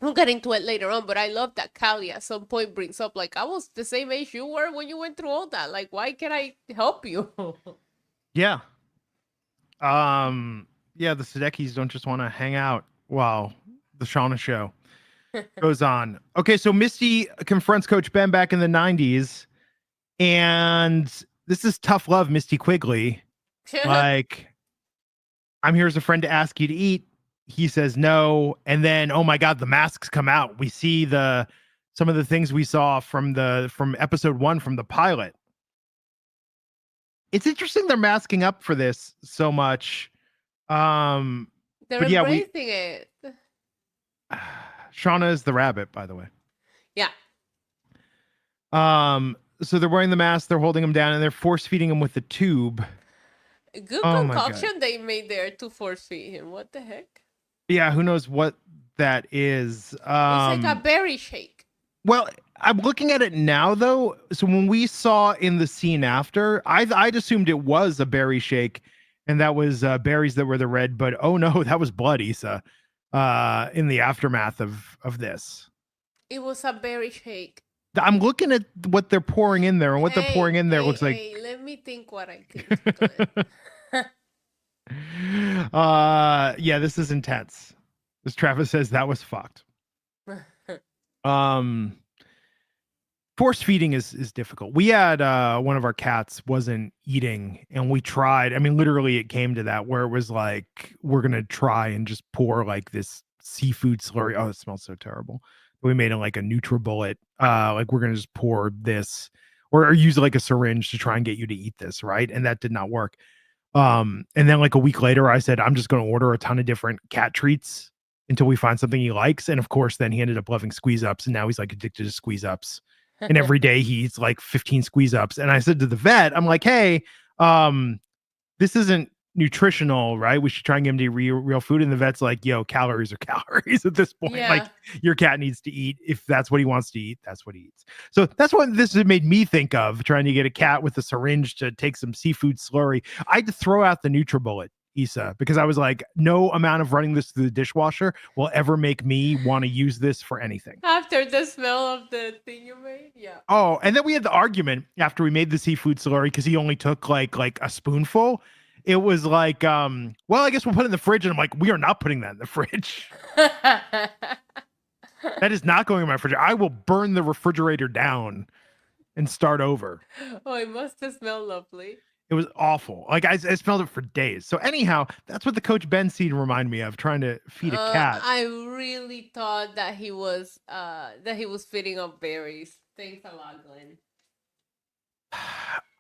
we'll get into it later on, but I love that Callie at some point brings up, like, I was the same age you were when you went through all that. Like, why can't I help you? Yeah. Yeah, the Sudeikis don't just want to hang out while the Shauna show goes on. Okay, so Misty confronts Coach Ben back in the 90s, and this is tough love, Misty Quigley. Like, I'm here as a friend to ask you to eat. He says no, and then, oh my God, the masks come out. We see some of the things we saw from episode 1 from the pilot. It's interesting they're masking up for this so much. They're embracing it. Shauna is the rabbit, by the way. Yeah. So they're wearing the mask, they're holding him down, and they're force feeding him with the tube. Good concoction they made there to force feed him. What the heck? Yeah, who knows what that is. It's like a berry shake. Well, I'm looking at it now, though. So when we saw in the scene after, I'd assumed it was a berry shake, and that was berries that were the red. But oh no, that was blood, Issa. In the aftermath of this, it was a berry shake. I'm looking at what they're pouring in there, and what they're pouring in there looks like. Let me think what I think. Yeah, this is intense. As Travis says, that was fucked. Force feeding is difficult. We had one of our cats wasn't eating, and we tried. I mean, literally, it came to that where it was like, we're gonna try and just pour like this seafood slurry. Oh, it smells so terrible. We made it like a NutriBullet. Like, we're gonna just pour this, or use like a syringe to try and get you to eat this, right? And that did not work. And then like a week later, I said, I'm just gonna order a ton of different cat treats until we find something he likes. And of course, then he ended up loving squeeze ups, and now he's like addicted to squeeze ups. And every day he eats like 15 squeeze ups. And I said to the vet, I'm like, hey, this isn't nutritional, right? We should try and give him to real food. And the vet's like, yo, calories are calories at this point. Yeah. Like, your cat needs to eat. If that's what he wants to eat, that's what he eats. So that's what this made me think of, trying to get a cat with a syringe to take some seafood slurry. I had to throw out the NutriBullet, Issa, because I was like, no amount of running this through the dishwasher will ever make me want to use this for anything. After the smell of the thing you made? Yeah. Oh, and then we had the argument after we made the seafood slurry, because he only took like a spoonful. It was like, well, I guess we'll put it in the fridge. And I'm like, we are not putting that in the fridge. That is not going in my fridge. I will burn the refrigerator down and start over. Oh, it must have smelled lovely. It was awful. Like I smelled it for days. So anyhow, that's what the Coach Ben scene reminded me of, trying to feed a cat. I really thought that he was feeding on berries. Thanks a lot, Glenn.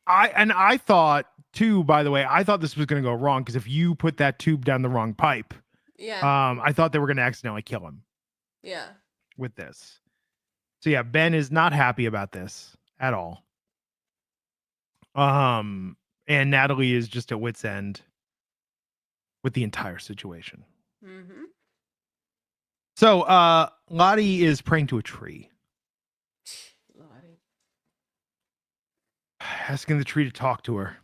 I thought too, by the way, I thought this was going to go wrong because if you put that tube down the wrong pipe, Yeah. I thought they were going to accidentally kill him Yeah. with this. So yeah, Ben is not happy about this at all. And Natalie is just at wit's end with the entire situation. Mm-hmm. So Lottie is praying to a tree, Lottie. asking the tree to talk to her.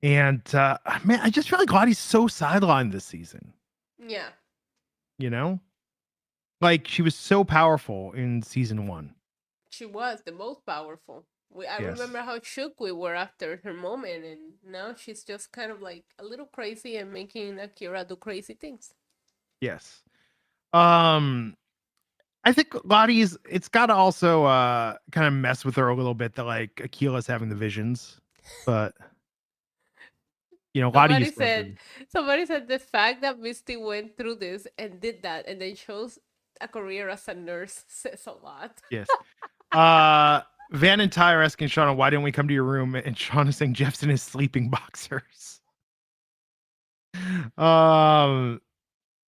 And man, I just feel like Lottie's so sidelined this season. Yeah. You know? Like she was so powerful in season 1. She was the most powerful. I Yes. remember how shook we were after her moment, and now she's just kind of like a little crazy and making Akira do crazy things. Yes. I think Lottie's, it's got to also kind of mess with her a little bit that like Akila's having the visions, but you know, Lottie Somebody said the fact that Misty went through this and did that and then chose a career as a nurse says a lot. Yes. Van and Ty are asking Shauna, why didn't we come to your room? And Shauna saying Jeff's in his sleeping boxers.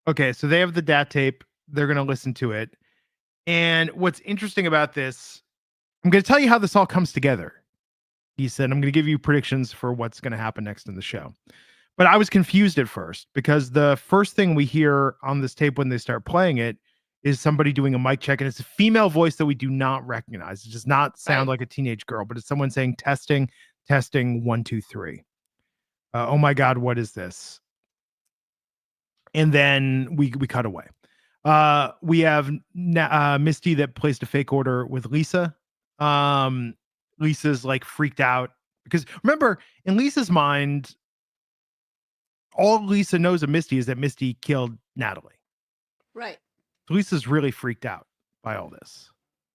Okay, so they have the DAT tape. They're gonna listen to it. And what's interesting about this, I'm gonna tell you how this all comes together. He said, I'm gonna give you predictions for what's gonna happen next in the show. But I was confused at first because the first thing we hear on this tape when they start playing it is somebody doing a mic check, and it's a female voice that we do not recognize. It does not sound like a teenage girl, but it's someone saying testing, 1, 2, 3. Oh my God, what is this? And then we cut away. We have Misty that placed a fake order with Lisa. Lisa's like freaked out because remember, in Lisa's mind, all Lisa knows of Misty is that Misty killed Natalie. Right. So Lisa's really freaked out by all this.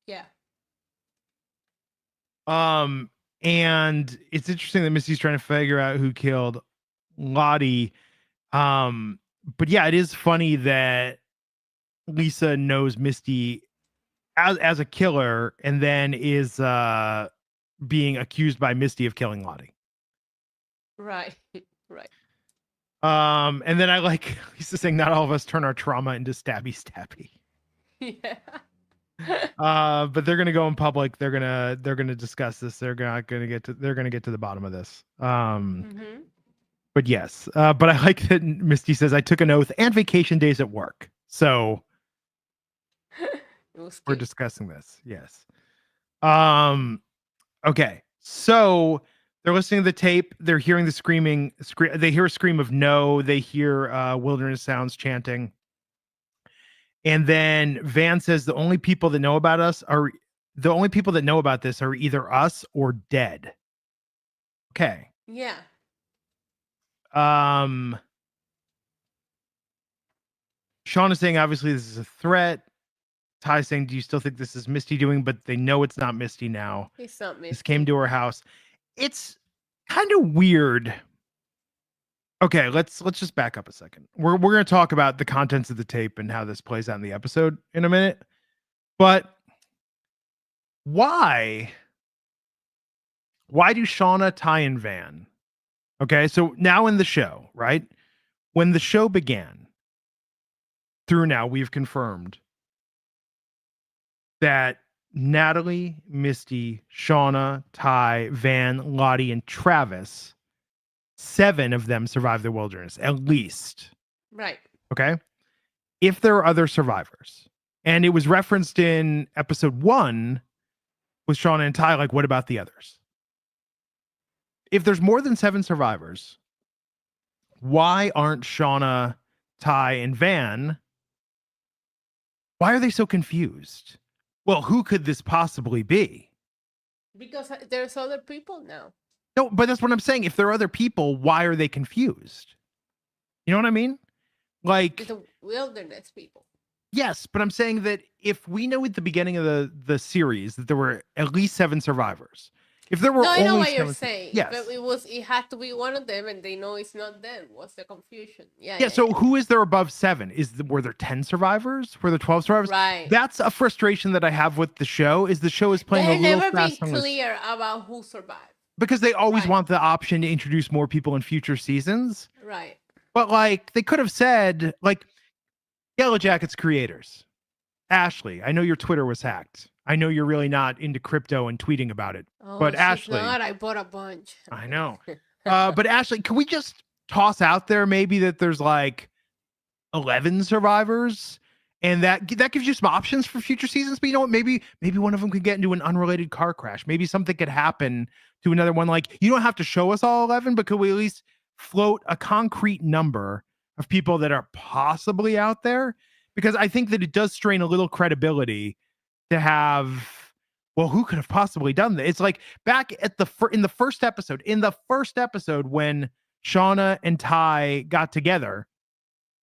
Yeah. And it's interesting that Misty's trying to figure out who killed Lottie. But yeah, it is funny that Lisa knows Misty as a killer and then is being accused by Misty of killing Lottie. Right. Right. And then I like Lisa saying not all of us turn our trauma into stabby. Yeah. But they're gonna go in public. They're gonna discuss this. They're gonna get to the bottom of this. But yes. But I like that Misty says I took an oath and vacation days at work. So we're discussing this. Yes. Okay. So they're listening to the tape. They're hearing the screaming. They hear a scream of no. They hear wilderness sounds chanting. And then Van says the only people that know about this are either us or dead. Okay. Yeah. Shauna saying obviously this is a threat. Ty saying, do you still think this is Misty doing? But they know it's not Misty now. It's not Misty. This came to her house. It's kind of weird. Okay, let's just back up a second. We're going to talk about the contents of the tape and how this plays out in the episode in a minute. But why do Shauna, Ty, and Van? Okay, so now in the show, right? When the show began, through now, we've confirmed that Natalie, Misty, Shauna, Ty, Van, Lottie, and Travis, 7 of them survived the wilderness, at least. Right. Okay. If there are other survivors, and it was referenced in episode 1 with Shauna and Ty, like, what about the others? If there's more than 7 survivors, why aren't Shauna, Ty, and Van? Why are they so confused? Well, who could this possibly be? Because there's other people now. No, but that's what I'm saying. If there are other people, why are they confused? You know what I mean? Like the wilderness people. Yes, but I'm saying that if we know at the beginning of the series that there were at least 7 survivors, if there No, were I know only what you're 7, saying. If yes. it had to be one of them, and they know it's not them. What's the confusion? Yeah, Yeah, yeah, so yeah. who is there above 7? Were there 10 survivors? Were there 12 survivors? Right. That's a frustration that I have with the show is the show is playing a They're little never been fast and loose clear about who survived. because they always Right. want the option to introduce more people in future seasons. Right. But like they could have said like Yellowjackets creators. Ashley, I know your Twitter was hacked. I know you're really not into crypto and tweeting about it. Oh, But she's Ashley, not. I bought a bunch. I know. But Ashley, can we just toss out there maybe that there's like 11 survivors and that gives you some options for future seasons, but you know what, maybe one of them could get into an unrelated car crash, maybe something could happen to another one. Like you don't have to show us all 11, but could we at least float a concrete number of people that are possibly out there? Because I think that it does strain a little credibility to have, well, who could have possibly done that? It's like back at in the first episode when Shauna and Ty got together,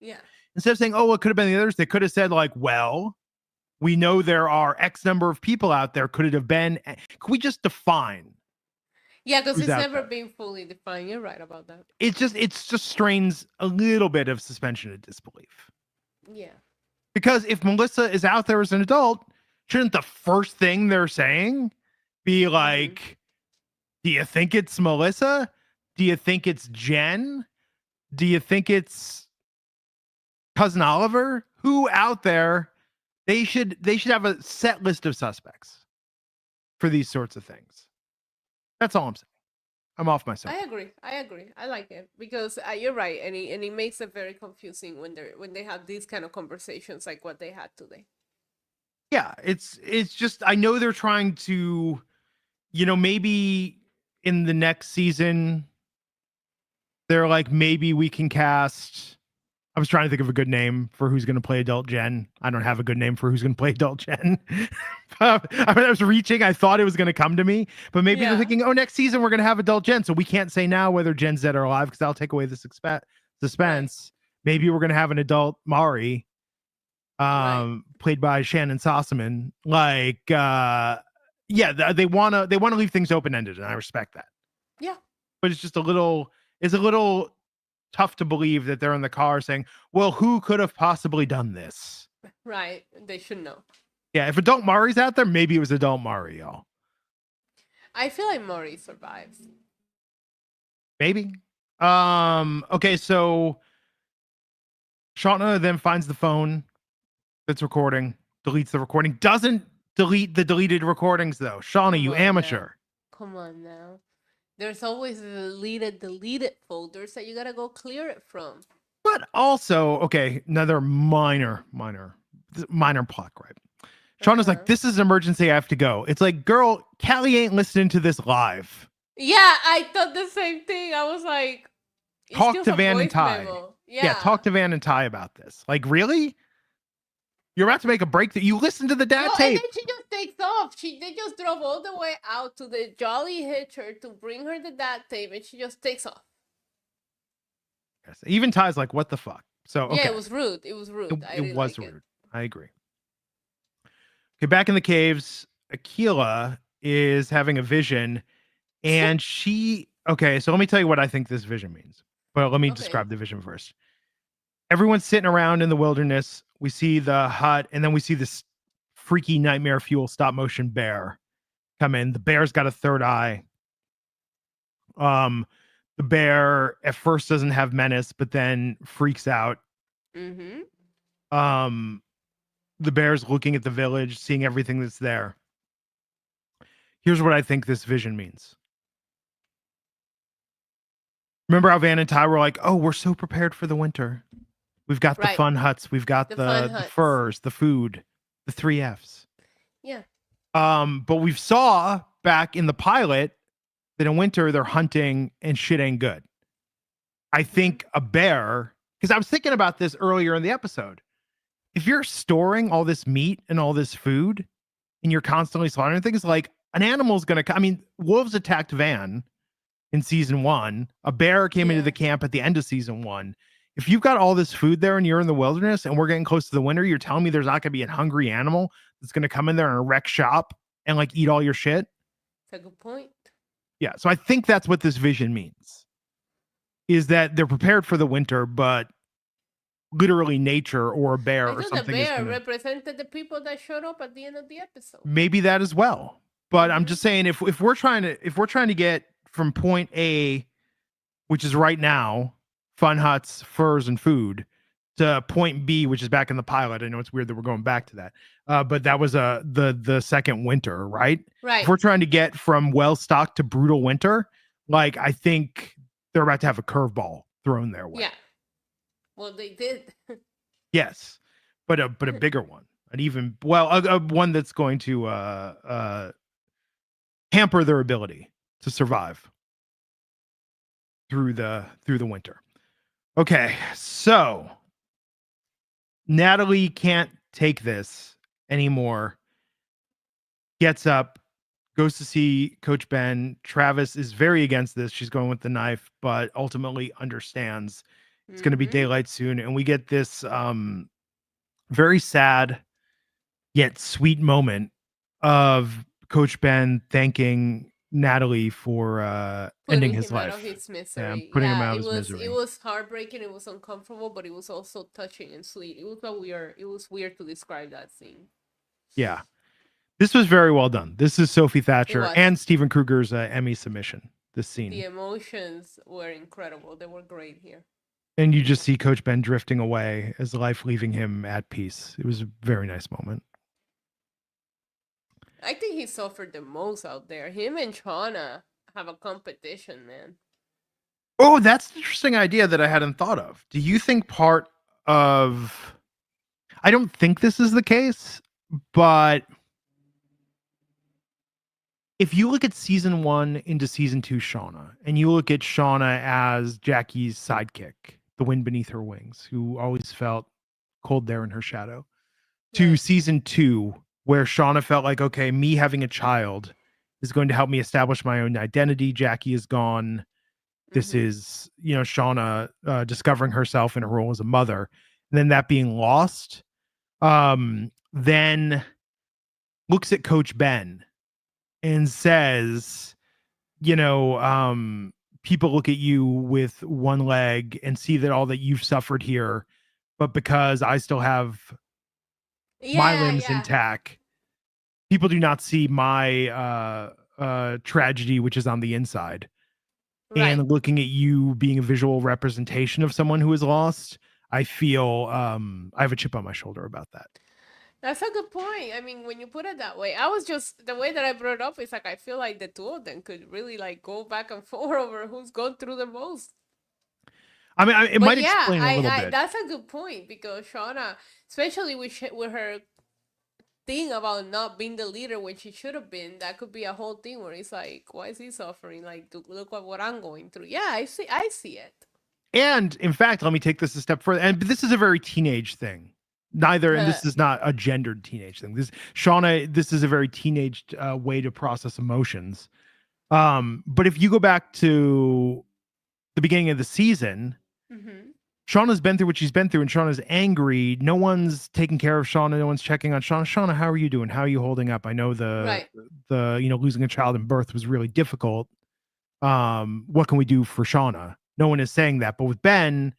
Yeah. instead of saying, oh, it could have been the others, they could have said, like, well, we know there are X number of people out there. Could it have been? Could we just define? Yeah, because who's it's out never there? been fully defined. You're right about that. It's just strains a little bit of suspension of disbelief. Yeah. Because if Melissa is out there as an adult, shouldn't the first thing they're saying be like, do you think it's Melissa? Do you think it's Jen? Do you think it's Cousin Oliver? Who out there? They should have a set list of suspects for these sorts of things. That's all I'm saying. I'm off myself. I agree. I like it because you're right, and it makes it very confusing when they have these kind of conversations like what they had today. Yeah, it's just I know they're trying to, maybe in the next season, they're like maybe we can cast. I was trying to think of a good name for who's going to play adult Jen. I don't have a good name for who's going to play adult Jen. I was reaching. I thought it was going to come to me, but maybe they're thinking, oh, next season we're going to have adult Jen. So we can't say now whether Jen's dead or alive because that'll take away the suspense. Right. Maybe we're going to have an adult Mari, played by Shannon Sossaman. Like, they want to leave things open ended, and I respect that. Yeah, but it's just a little tough to believe that they're in the car saying, well, who could have possibly done this? Right. They should know. Yeah, if adult Mari's out there, maybe it was adult Mari, y'all. I feel like Mari survives. Maybe. Okay, so Shauna then finds the phone that's recording, deletes the recording, doesn't delete the deleted recordings though. Shauna, you amateur. Now. Come on now. There's always deleted folders that you gotta go clear it from. But also, okay, another minor plot gripe. Shauna's like, this is an emergency, I have to go. It's like, girl, Callie ain't listening to this live. Yeah, I thought the same thing. I was like, talk to Van and Ty. Yeah, talk to Van and Ty about this. Like, really? You're about to make a break that you listen to the dad tape. And then she just takes off. They just drove all the way out to the Jolly Hitcher to bring her the dad tape, and she just takes off. Yes. Even Ty's like, what the fuck? So okay. Yeah, it was rude. It was rude. It was rude. I agree. Okay, back in the caves, Akila is having a vision, and okay, so let me tell you what I think this vision means. But let me describe the vision first. Everyone's sitting around in the wilderness. We see the hut, and then we see this freaky nightmare fuel stop motion bear come in. The bear's got a third eye. The bear at first doesn't have menace, but then freaks out. The bear's looking at the village, seeing everything that's there. Here's what I think this vision means. Remember how Van and Ty were like, oh, we're so prepared for the winter. We've got the fun huts. We've got the furs, the food, the 3 Fs. Yeah. But we saw back in the pilot that in winter they're hunting and shit ain't good. I think a bear, because I was thinking about this earlier in the episode. If you're storing all this meat and all this food and you're constantly slaughtering things, like an animal's going to, I mean, wolves attacked Van in season 1. A bear came into the camp at the end of season 1. If you've got all this food there and you're in the wilderness and we're getting close to the winter, you're telling me there's not going to be a hungry animal that's going to come in there and wreck shop and like eat all your shit? That's a good point. Yeah. So I think that's what this vision means, is that they're prepared for the winter, but literally nature or a bear I or thought the something is bear going to, represented the people that showed up at the end of the episode. maybe that as well. But I'm Mhm. just saying, if we're trying to get from point A, which is right now, fun huts, furs, and food, to point B, which is back in the pilot. I know it's weird that we're going back to that, but that was the second winter, right? If Right. we're trying to get from well stocked to brutal winter, like I think they're about to have a curveball thrown their way. Yeah. Well, they did. Yes, but a bigger one, an even a one that's going to hamper their ability to survive through the winter. Okay, so Natalie can't take this anymore. Gets up, goes to see Coach Ben. Travis is very against this. She's going with the knife, but ultimately understands it's going to be Mhm. daylight soon. And we get this very sad yet sweet moment of Coach Ben thanking Natalie for ending Putting his him out of life his and misery. putting him Yeah, out of it his was misery. heartbreaking. It was uncomfortable, but it was also touching and sweet. It was weird to describe that scene. Yeah. This was very well done. This is Sophie It Thatcher was. and Stephen Kruger's Emmy submission. This The scene. emotions were incredible. They were great here. And you just see Coach Ben drifting away as life leaving him at peace. It was a very nice moment. I think he suffered the most out there. Him and Shauna have a competition, man. Oh, that's an interesting idea that I hadn't thought of. Do you think part of, I don't think this is the case, but if you look at season 1 into season 2 Shauna, and you look at Shauna as Jackie's sidekick, the wind beneath her wings, who always felt cold there in her shadow, to Right. season 2, where Shauna felt like, okay, me having a child is going to help me establish my own identity. Jackie is gone. This Mhm. is, Shauna discovering herself in her role as a mother. And then that being lost, then looks at Coach Ben and says, people look at you with one leg and see that all that you've suffered here, but because I still have my Yeah, limbs yeah. intact, people do not see my tragedy, which is on the inside. Right. And looking at you being a visual representation of someone who is lost, I feel I have a chip on my shoulder about that. That's a good point. I mean, when you put it that way, I was just the way that I brought it up is like I feel like the two of them could really like go back and forth over who's gone through the most. I mean, it But might yeah, explain a little I bit. that's a good point because Shauna, especially with her thing about not being the leader when she should have been, that could be a whole thing where it's like, why is he suffering? Like, look at what I'm going through. Yeah, I see it. And in fact, let me take this a step further. And this is a very teenage thing. Neither, and this is not a gendered teenage thing. This is a very teenage way to process emotions. But if you go back to the beginning of the season, Mm-hmm. Shauna's been through what she's been through, and Shauna's angry. No one's taking care of Shauna. No one's checking on Shauna. Shauna, how are you doing? How are you holding up? I know Right. losing a child in birth was really difficult. What can we do for Shauna? No one is saying that. But with Ben,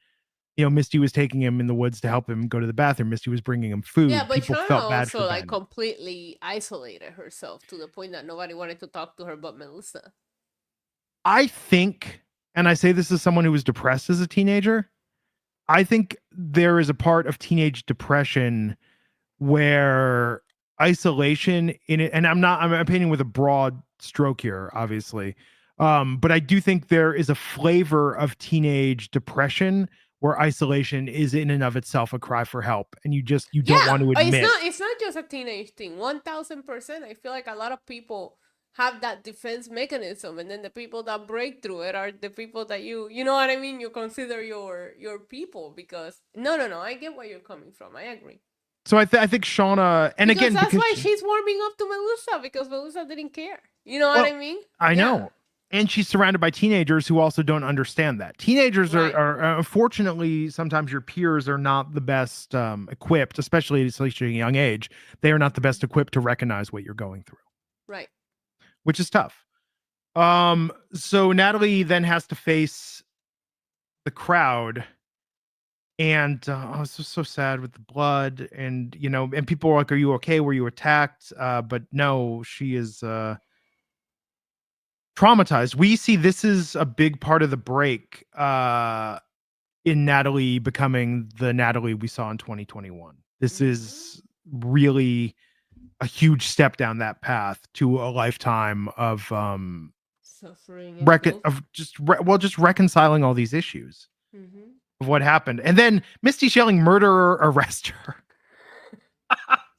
Misty was taking him in the woods to help him go to the bathroom. Misty was bringing him Yeah, food. but People Shauna felt bad for also like Ben. completely isolated herself to the point that nobody wanted to talk to her but Melissa. I think, and I say this as someone who was depressed as a teenager, I think there is a part of teenage depression where isolation in it, and I'm painting with a broad stroke here, obviously. But I do think there is a flavor of teenage depression where isolation is in and of itself a cry for help. And you don't Yeah, want to it's admit. not just a teenage thing. 1000%. I feel like a lot of people have that defense mechanism, and then the people that break through it are the people that you know what I mean. You consider your people because no. I get where you're coming from. I agree. So I think Shauna, and Because again, that's because why she's warming up to Melissa because Melissa didn't care. You know what well, I mean? I Yeah. know. And she's surrounded by teenagers who also don't understand that. Teenagers Right. are unfortunately, sometimes your peers are not the best equipped, especially at such a young age. They are not the best equipped to recognize what you're going through, Right. which is tough. So Natalie then has to face the crowd, and I was just so sad with the blood, and and people were like, "Are you okay? Were you attacked?" But no, she is traumatized. We see this is a big part of the break in Natalie becoming the Natalie we saw in 2021. This is really a huge step down that path to a lifetime of Suffering and guilt. just reconciling all these issues Mm-hmm. of what happened. And then Misty's yelling, "Murderer, arrest her."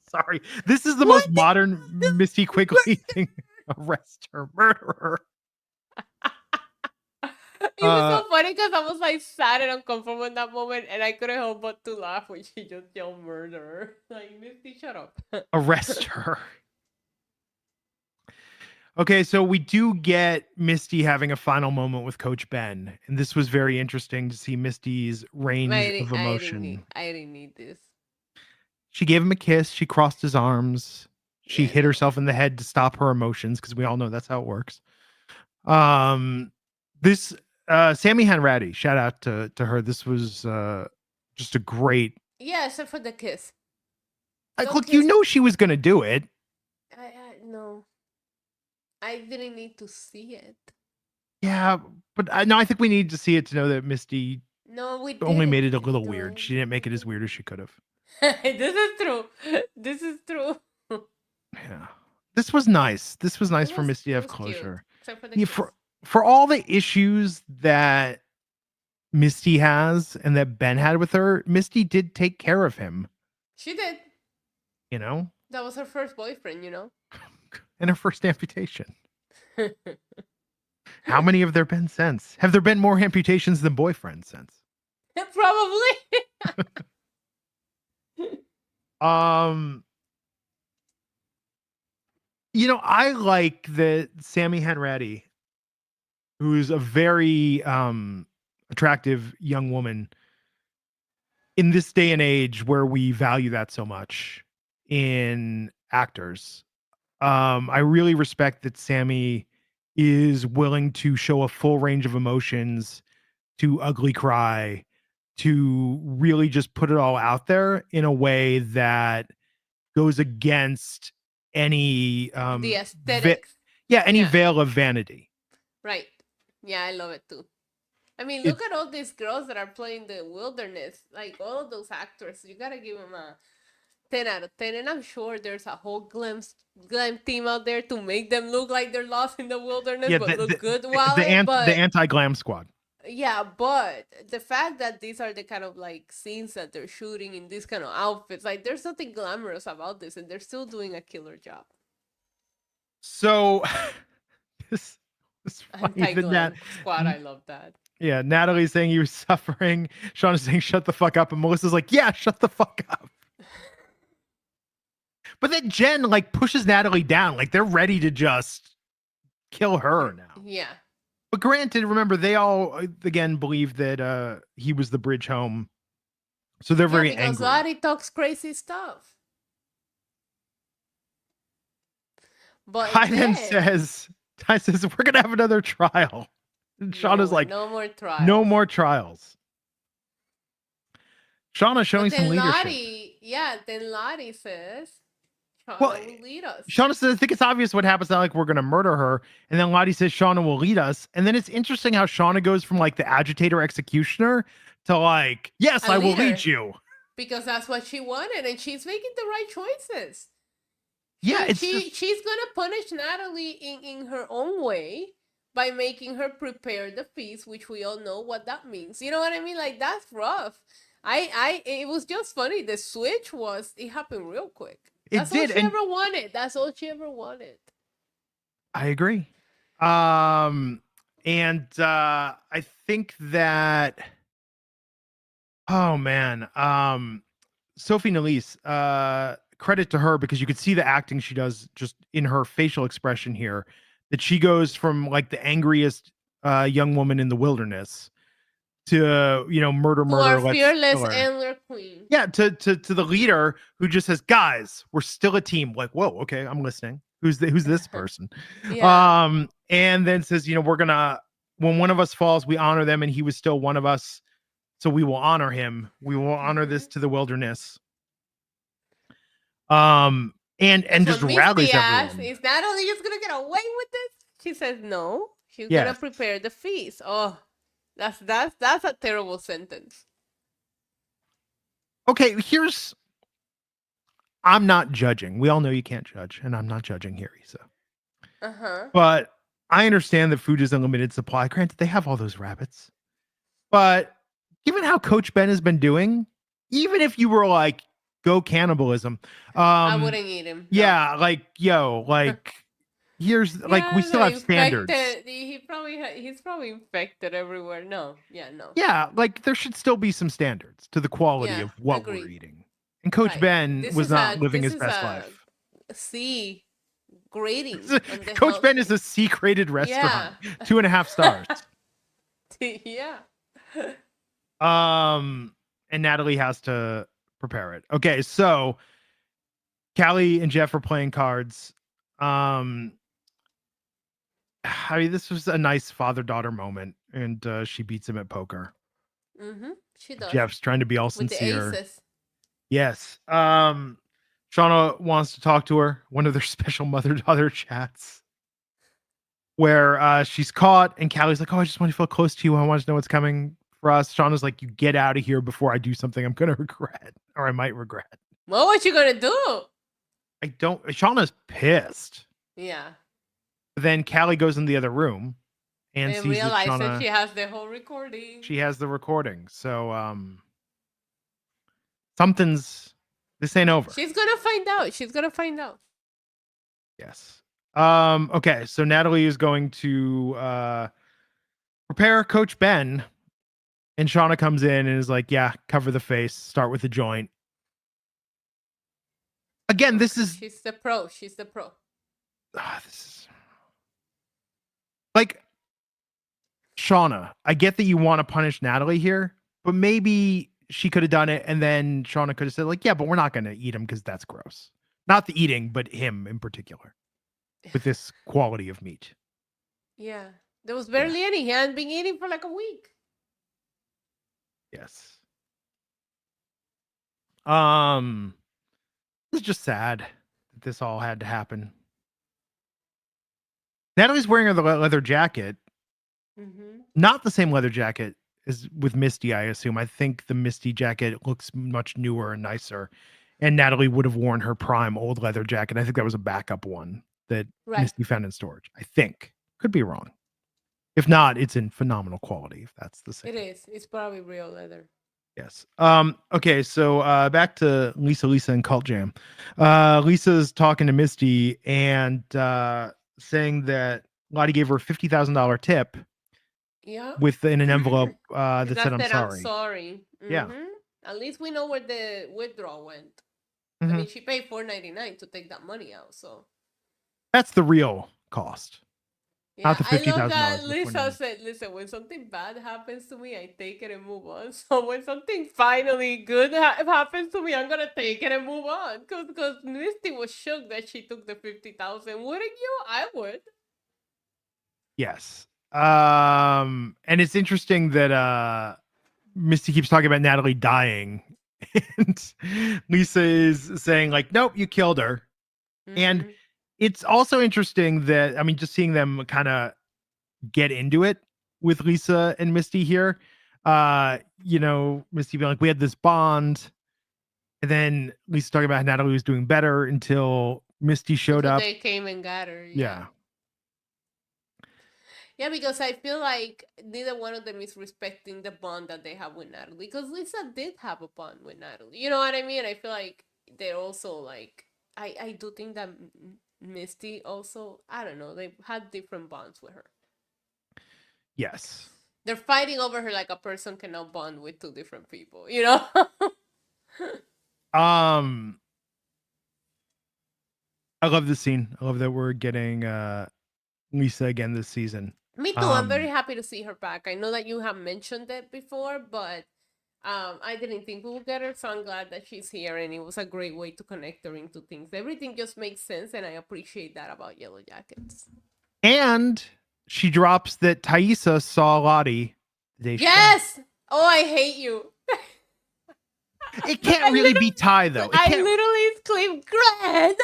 Sorry. This is the What? most modern Misty Quigley thing. Arrest her, murderer. It was so funny because I was like sad and uncomfortable in that moment, and I couldn't help but to laugh when she just yelled murderer. Like, Misty, shut up. Arrest her. Okay, so we do get Misty having a final moment with Coach Ben, and this was very interesting to see Misty's range of emotion. I didn't need this. She gave him a kiss. She crossed his arms. She Yeah, hit no. herself in the head to stop her emotions because we all know that's how it works. This Sammy Hanratty, shout out to her. This was just a great. Yeah, except for the kiss. Like, Don't look, kiss. she was gonna do it. No. I didn't need to see it. Yeah, but no, I think we need to see it to know that Misty No, we only didn't. made it a little weird. She didn't make it as weird as she could have. This is true. This is true. Yeah. This was nice. This was nice for Misty to have was cute, closure. except for the Yeah, kiss. for all the issues that Misty has and that Ben had with her, Misty did take care of him. She did. You know? That was her first boyfriend, you know? And her first amputation. How many have there been since? Have there been more amputations than boyfriends since? Probably. I like that Sammy Hanratty, who's a very attractive young woman in this day and age where we value that so much in actors. I really respect that Sammy is willing to show a full range of emotions, to ugly cry, to really just put it all out there in a way that goes against any the aesthetics. any veil of vanity. Right. Yeah, I love it too. I mean, look at all these girls that are playing the wilderness. Like, all of those actors. You gotta give them a 10 out of 10. And I'm sure there's a whole glam team out there to make them look like they're lost in the wilderness, but look good while the anti-glam squad. Yeah, but the fact that these are the kind of like scenes that they're shooting in these kind of outfits, like there's nothing glamorous about this, and they're still doing a killer job. So this funny. Anti-glam squad, I love that. Yeah, Natalie's saying he was suffering. Shauna's saying shut the fuck up, and Melissa's like, yeah, shut the fuck up. But then Jen like pushes Natalie down, like they're ready to just kill her now. Yeah. But granted, remember, they all, again, believe that he was the bridge home. So they're very angry. Because Lottie talks crazy stuff. But Ty says, we're going to have another trial. And Shauna's like, no more trials. No more trials. Shauna showing some leadership. Then Lottie says, Shauna will lead us. Shauna says, I think it's obvious what happens now, like we're going to murder her. And then Lottie says, Shauna will lead us. And then it's interesting how Shauna goes from like the agitator executioner to like, yes, I will lead you. Because that's what she wanted. And she's making the right choices. Yeah, she's going to punish Natalie in her own way by making her prepare the feast, which we all know what that means. You know what I mean? Like, that's rough. It was just funny. The switch it happened real quick. That's all she ever wanted. That's all she ever wanted. I agree. And I think that, oh man, Sophie Nélisse, credit to her because you could see the acting she does just in her facial expression here, that she goes from like the angriest young woman in the wilderness to murder, To our let's fearless kill her. antler queen. Yeah, to the leader who just says, "Guys, we're still a team." Like, whoa, okay, I'm listening. Who's this person? Yeah. And then says, we're gonna when one of us falls, we honor them, and he was still one of us, so we will honor him. We will honor this to the wilderness. And just when rallies Misty asks, everyone. is Natalie just gonna get away with this? She says no. She's Yes. gonna prepare the feast. Oh, that's a terrible sentence. Okay, I'm not judging. We all know you can't judge, and I'm not judging here, Issa. But I understand that food is a limited supply. Granted, they have all those rabbits. But given how Coach Ben has been doing, even if you were like, go cannibalism, I wouldn't eat him. Yeah, like, here's like we still have standards. He's probably infected everywhere. No. Yeah, like there should still be some standards to the quality of what we're eating. And Coach Ben was not living his best life. C grading. Coach Ben is a C-graded restaurant. 2.5 stars. Yeah. And Natalie has to prepare it. Okay, so Callie and Jeff are playing cards. I mean, this was a nice father-daughter moment, and she beats him at poker. She does. Jeff's trying to be all sincere. With the aces. Yes. Shauna wants to talk to her. One of their special mother-daughter chats, where she's caught, and Callie's like, "Oh, I just want to feel close to you. I want to know what's coming for us." Shauna's like, "You get out of here before I do something I'm gonna regret, or I might regret." Well, what you gonna do? Shauna's pissed. Yeah. But then Callie goes in the other room and sees realizes that she has the whole recording. She has the recording. So this ain't over. She's gonna find out. Yes. Okay, so Natalie is going to prepare Coach Ben, and Shauna comes in and is like, "Yeah, cover the face, start with the joint." Again, she's the pro. This is like, Shauna, I get that you want to punish Natalie here, but maybe she could have done it, and then Shauna could have said, like, "Yeah, but we're not going to eat him because that's gross." Not the eating, but him in particular, with this quality of meat. Yeah. There was barely any. He hadn't been eating for like a week. Yes. It's just sad that this all had to happen. Natalie's wearing the leather jacket. Not the same leather jacket as with Misty, I assume. I think the Misty jacket looks much newer and nicer. And Natalie would have worn her prime old leather jacket. I think that was a backup one that Misty found in storage. I think. Could be wrong. If not, it's in phenomenal quality, if that's the same. It is. It's probably real leather. Yes. Okay, so back to Lisa, and Cult Jam. Lisa's talking to Misty and saying that Lottie gave her a $50,000 tip. Yeah. In an envelope that said, "I'm sorry." I'm sorry. Yeah. At least we know where the withdrawal went. I mean, she paid $4.99 to take that money out, so that's the real cost. Yeah, I love that Lisa said, "Listen, when something bad happens to me, I take it and move on. So when something finally good happens to me, I'm gonna take it and move on." Because Misty was shocked that she took the $50,000. Wouldn't you? I would. Yes. And it's interesting that Misty keeps talking about Natalie dying, and Lisa is saying, like, "Nope, you killed her." And it's also interesting that, I mean, just seeing them kind of get into it with Lisa and Misty here. Misty being like, "We had this bond," and then Lisa talking about how Natalie was doing better until Misty showed up. They came and got her. Yeah. Yeah, because I feel like neither one of them is respecting the bond that they have with Natalie. Because Lisa did have a bond with Natalie. You know what I mean? I feel like they're also like, I do think that Misty also, I don't know, they've had different bonds with her. Yes. They're fighting over her like a person cannot bond with two different people, you know? I love this scene. I love that we're getting Lisa again this season. Me too. I'm very happy to see her back. I know that you have mentioned it before, but I didn't think we would get her, so I'm glad that she's here, and it was a great way to connect her into things. Everything just makes sense, and I appreciate that about Yellow Jackets. And she drops that Thaisa saw Lottie the day she died. Yes! Oh, I hate you. It can't really be Ty, though. I literally screamed, Grand!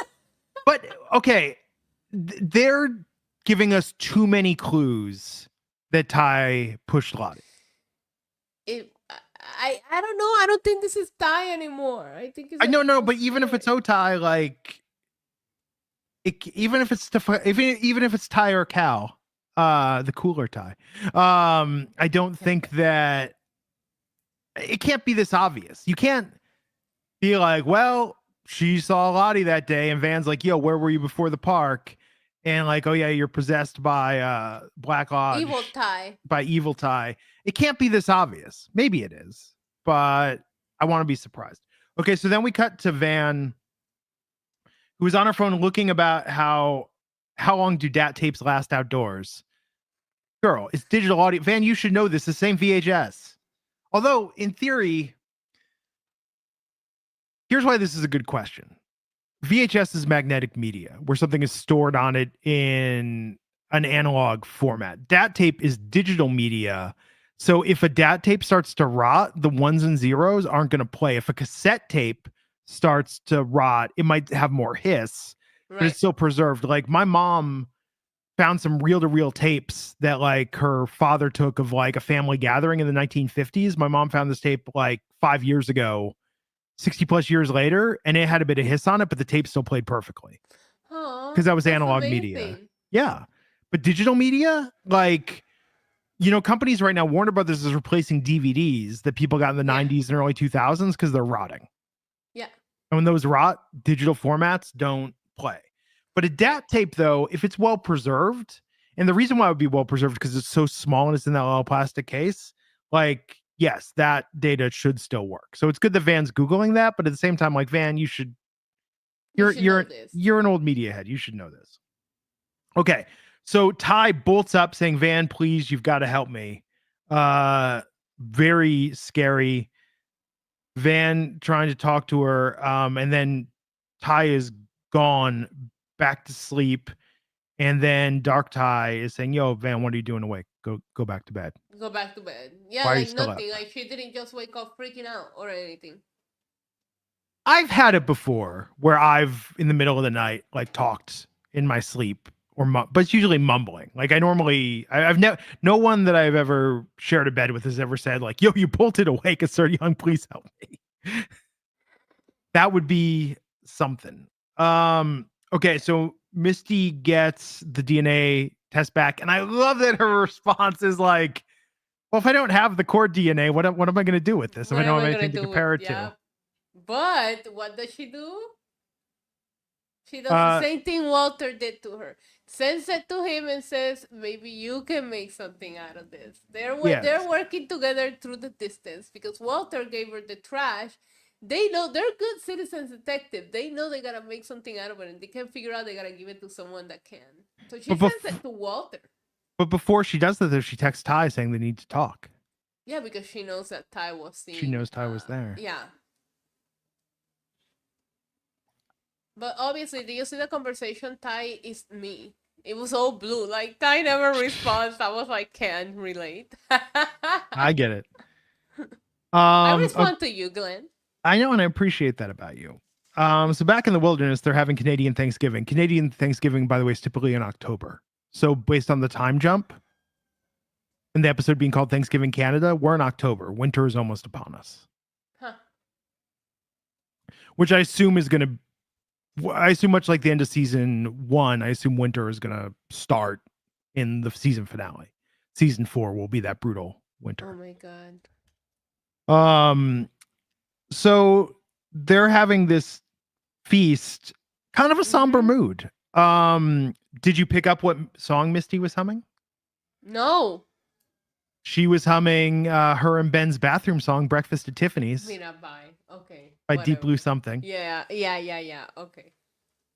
But, okay, they're giving us too many clues that Ty pushed Lottie. I don't know. I don't think this is Ty anymore. I think it's. No, but even if it's Otai, like, even if it's Ty or Cal, the cooler Ty, I don't think that it can't be this obvious. You can't be like, well, she saw Lottie that day, and Van's like, yo, where were you before the park? And like, oh yeah, you're possessed by Black Lodge. Evil Ty. By Evil Ty. It can't be this obvious. Maybe it is, but I want to be surprised. Okay, so then we cut to Van, who was on her phone looking about how long do DAT tapes last outdoors. Girl, it's digital audio. Van, you should know this. The same VHS. Although, in theory, here's why this is a good question. VHS is magnetic media, where something is stored on it in an analog format. DAT tape is digital media. So if a DAT tape starts to rot, the ones and zeros aren't going to play. If a cassette tape starts to rot, it might have more hiss, but it's still preserved. Like, my mom found some reel-to-reel tapes that like her father took of like a family gathering in the 1950s. My mom found this tape like 5 years ago, 60 plus years later, and it had a bit of hiss on it, but the tape still played perfectly. Because that was analog media. Yeah. But digital media, like, you know, companies right now, Warner Brothers is replacing DVDs that people got in the 90s and early 2000s because they're rotting. Yeah. And when those rot, digital formats don't play. But a DAT tape, though, if it's well preserved, and the reason why it would be well preserved because it's so small and it's in that little plastic case, like, yes, that data should still work. So it's good that Van's Googling that, but at the same time, like, Van, you're an old media head. You should know this. Okay. So Ty bolts up saying, Van, please, you've got to help me. Very scary. Van trying to talk to her. And then Ty is gone back to sleep. And then Dark Ty is saying, yo, Van, what are you doing awake? Go back to bed. Go back to bed. Yeah, like nothing. Like she didn't just wake up freaking out or anything. I've had it before where I've, in the middle of the night, like talked in my sleep, but it's usually mumbling. Like I've never, no one that I've ever shared a bed with has ever said like, yo, you bolted awake. It's Sir Young, please help me. That would be something. Okay, so Misty gets the DNA test back, and I love that her response is like, well, if I don't have the core DNA, what am I going to do with this? If I don't have anything to compare it to. But what does she do? She does the same thing Walter did to her. Sends it to him and says, maybe you can make something out of this. They're working together through the distance because Walter gave her the trash. They know they're good citizens detectives. They know they gotta make something out of it, and they can figure out they gotta give it to someone that can. So she sends it to Walter. But before she does that, she texts Ty saying they need to talk. Yeah, because she knows that Ty was seeing. She knows Ty was there. Yeah. But obviously, do you see the conversation? Ty is me. It was all blue. Like, Ty never responds. I was like, can't relate. I get it. I respond to you, Glenn. I know, and I appreciate that about you. So back in the wilderness, they're having Canadian Thanksgiving. Canadian Thanksgiving, by the way, is typically in October. So based on the time jump, and the episode being called Thanksgiving Canada, we're in October. Winter is almost upon us. Huh. Which I assume is going to, much like the end of season 1, I assume winter is going to start in the season finale. Season 4 will be that brutal winter. Oh my God. So they're having this feast, kind of a somber mood. Did you pick up what song Misty was humming? No. She was humming her and Ben's bathroom song, Breakfast at Tiffany's. Mira, bye. Okay. By Deep Blue something. Yeah. Okay.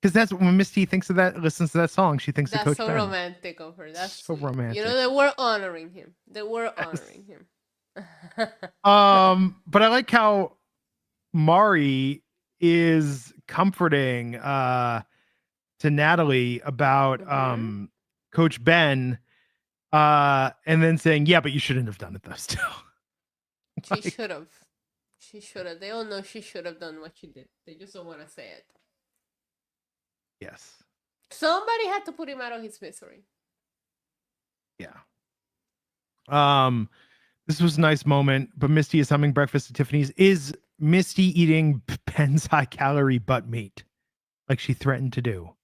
Because that's when Misty thinks of that, listens to that song, she thinks of That's Coach so Ben. romantic of her. That's So sweet. You know, romantic. they were honoring him. They were Yes. honoring him. But I like how Mari is comforting to Natalie about Hmm. Coach Ben, and then saying, "Yeah, but you shouldn't have done it though." Still, She like, should have. She should have. They all know she should have done what she did. They just don't want to say it. yes, Somebody had to put him out of his misery. yeah. Um, this was a nice moment, but Misty is humming breakfast at Tiffany's. Is Misty eating Ben's high calorie butt meat like she threatened to do?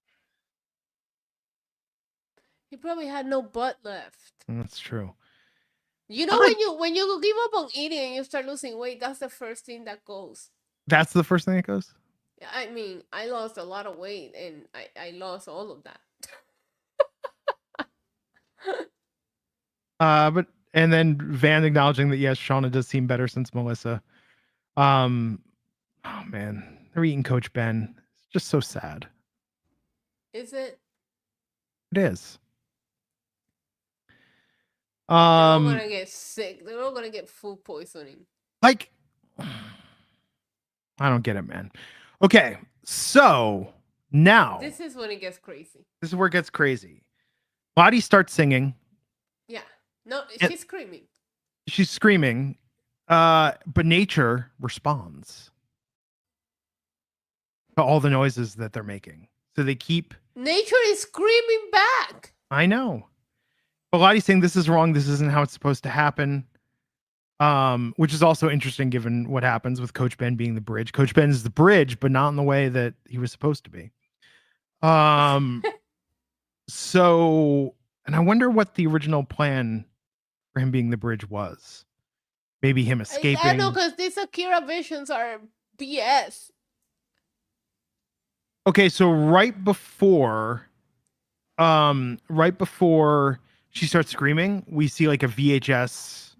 He probably had no butt left. That's true. You I know, like when you give up on eating and you start losing weight, that's the first thing that goes. that's the first thing that goes. I mean, I lost a lot of weight and I lost all of that. But and then Van acknowledging that yes, Shauna does seem better since Melissa. Um, oh man, they're eating Coach Ben. It's just so sad. Is it? It is. They're all Um, gonna get sick. They're all gonna get food poisoning. like I don't get it, man. Okay, so now This is when it gets crazy. this is where it gets crazy. Lottie starts singing. Yeah. No, And she's screaming. she's screaming, but nature responds to all the noises that they're making. So they keep. Nature is screaming back. I know. But Lottie's saying this is wrong. This isn't how it's supposed to happen. Which is also interesting given what happens with Coach Ben being the bridge. Coach Ben is the bridge, but not in the way that he was supposed to be. So, and I wonder what the original plan for him being the bridge was. Maybe him I know, escaping. because these Akira visions are BS. Okay, so right before she starts screaming, we see like a VHS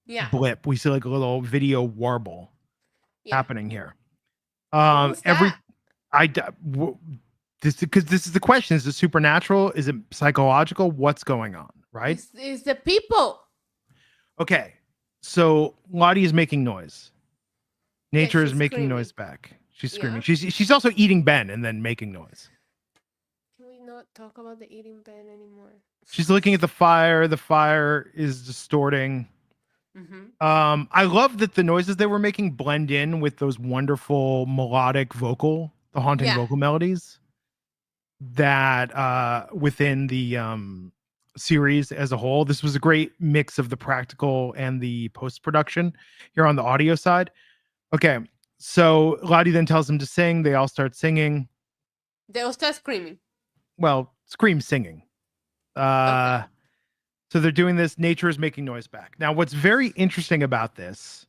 Yeah. blip. We see like a little video warble Yeah. happening here. What was Every that? this because this is the question: is it supernatural? Is it psychological? What's going on? Right? It's the people. Okay, so Lottie is making noise. Yeah, Nature is she's making screaming. noise back. She's screaming. Yeah. She's also eating Ben and then making noise. Can we not talk about the eating Ben anymore? She's looking at the fire. The fire is distorting. Mm-hmm. I love that the noises they were making blend in with those wonderful melodic the haunting vocal melodies that within the series as a whole. This was a great mix of the practical and the post-production here on the audio side. Okay, so Lottie then tells them to sing. They all start singing. They all start screaming. Well, scream singing. Okay. So they're doing this. Nature is making noise back. Now, what's very interesting about this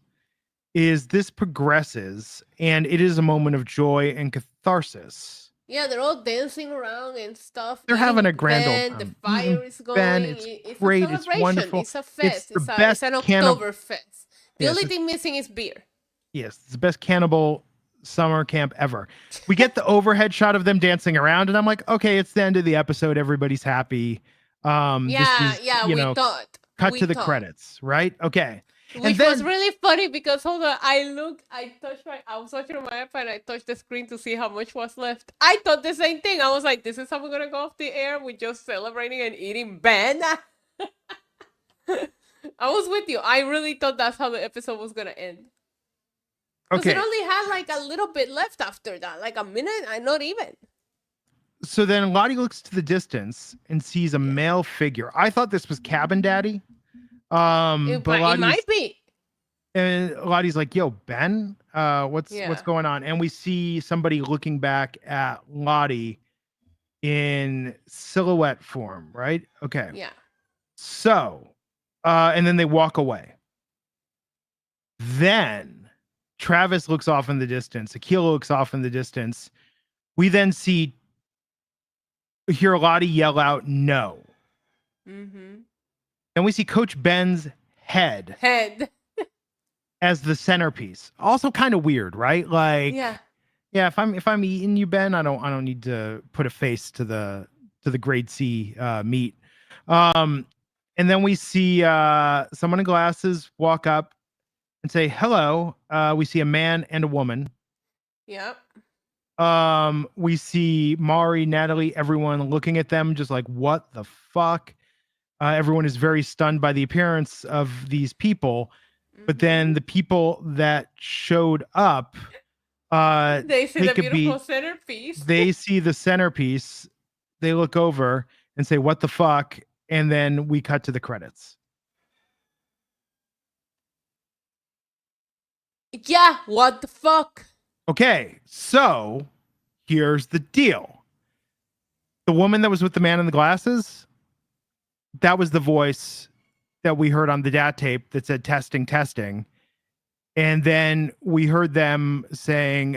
is this progresses, and it is a moment of joy and catharsis. Yeah, they're all dancing around and stuff. They're having a grand old Ben, the time. fire is Ben, going. it's It's a great. It's celebration. wonderful. It's a It's fest. the It's best an cannibal. Oktober fest. The Yes, only it's- thing missing is beer. Yes, it's the best cannibal summer camp ever. We get the overhead shot of them dancing around, and I'm like, okay, it's the end of the episode. Everybody's happy. This is, We thought. cut We to the thought. credits, right? Okay. Which was really funny because hold on, I was watching on my iPad and I touched the screen to see how much was left. I thought the same thing. I was like, this is how we're gonna go off the air with just celebrating and eating Ben. I was with you. I really thought that's how the episode was gonna end. Because it only had like a little bit left after that, like a minute, not even. So then Lottie looks to the distance and sees a male figure. I thought this was Cabin Daddy. But It might be. And Lottie's like, yo, Ben, what's going on? And we see somebody looking back at Lottie in silhouette form, right? Okay. Yeah. So, and then they walk away. Then Travis looks off in the distance. Akila looks off in the distance. We then hear Lottie yell out, no. Mm-hmm. And we see Coach Ben's head as the centerpiece. Also kind of weird, right? Like, Yeah, if I'm eating you, Ben, I don't need to put a face to the grade C meat. Um, and then we see someone in glasses walk up and say hello. We see a man and a woman. Yep. We see Mari, Natalie, everyone looking at them just like, what the fuck? Everyone is very stunned by the appearance of these people. But then the people that showed up They see the take a beautiful beat. centerpiece. They see the centerpiece. They look over and say, what the fuck? And then we cut to the credits. Yeah, what the fuck? Okay, so here's the deal. The woman that was with the man in the glasses, that was the voice that we heard on the DAT tape that said testing, testing. And then we heard them saying,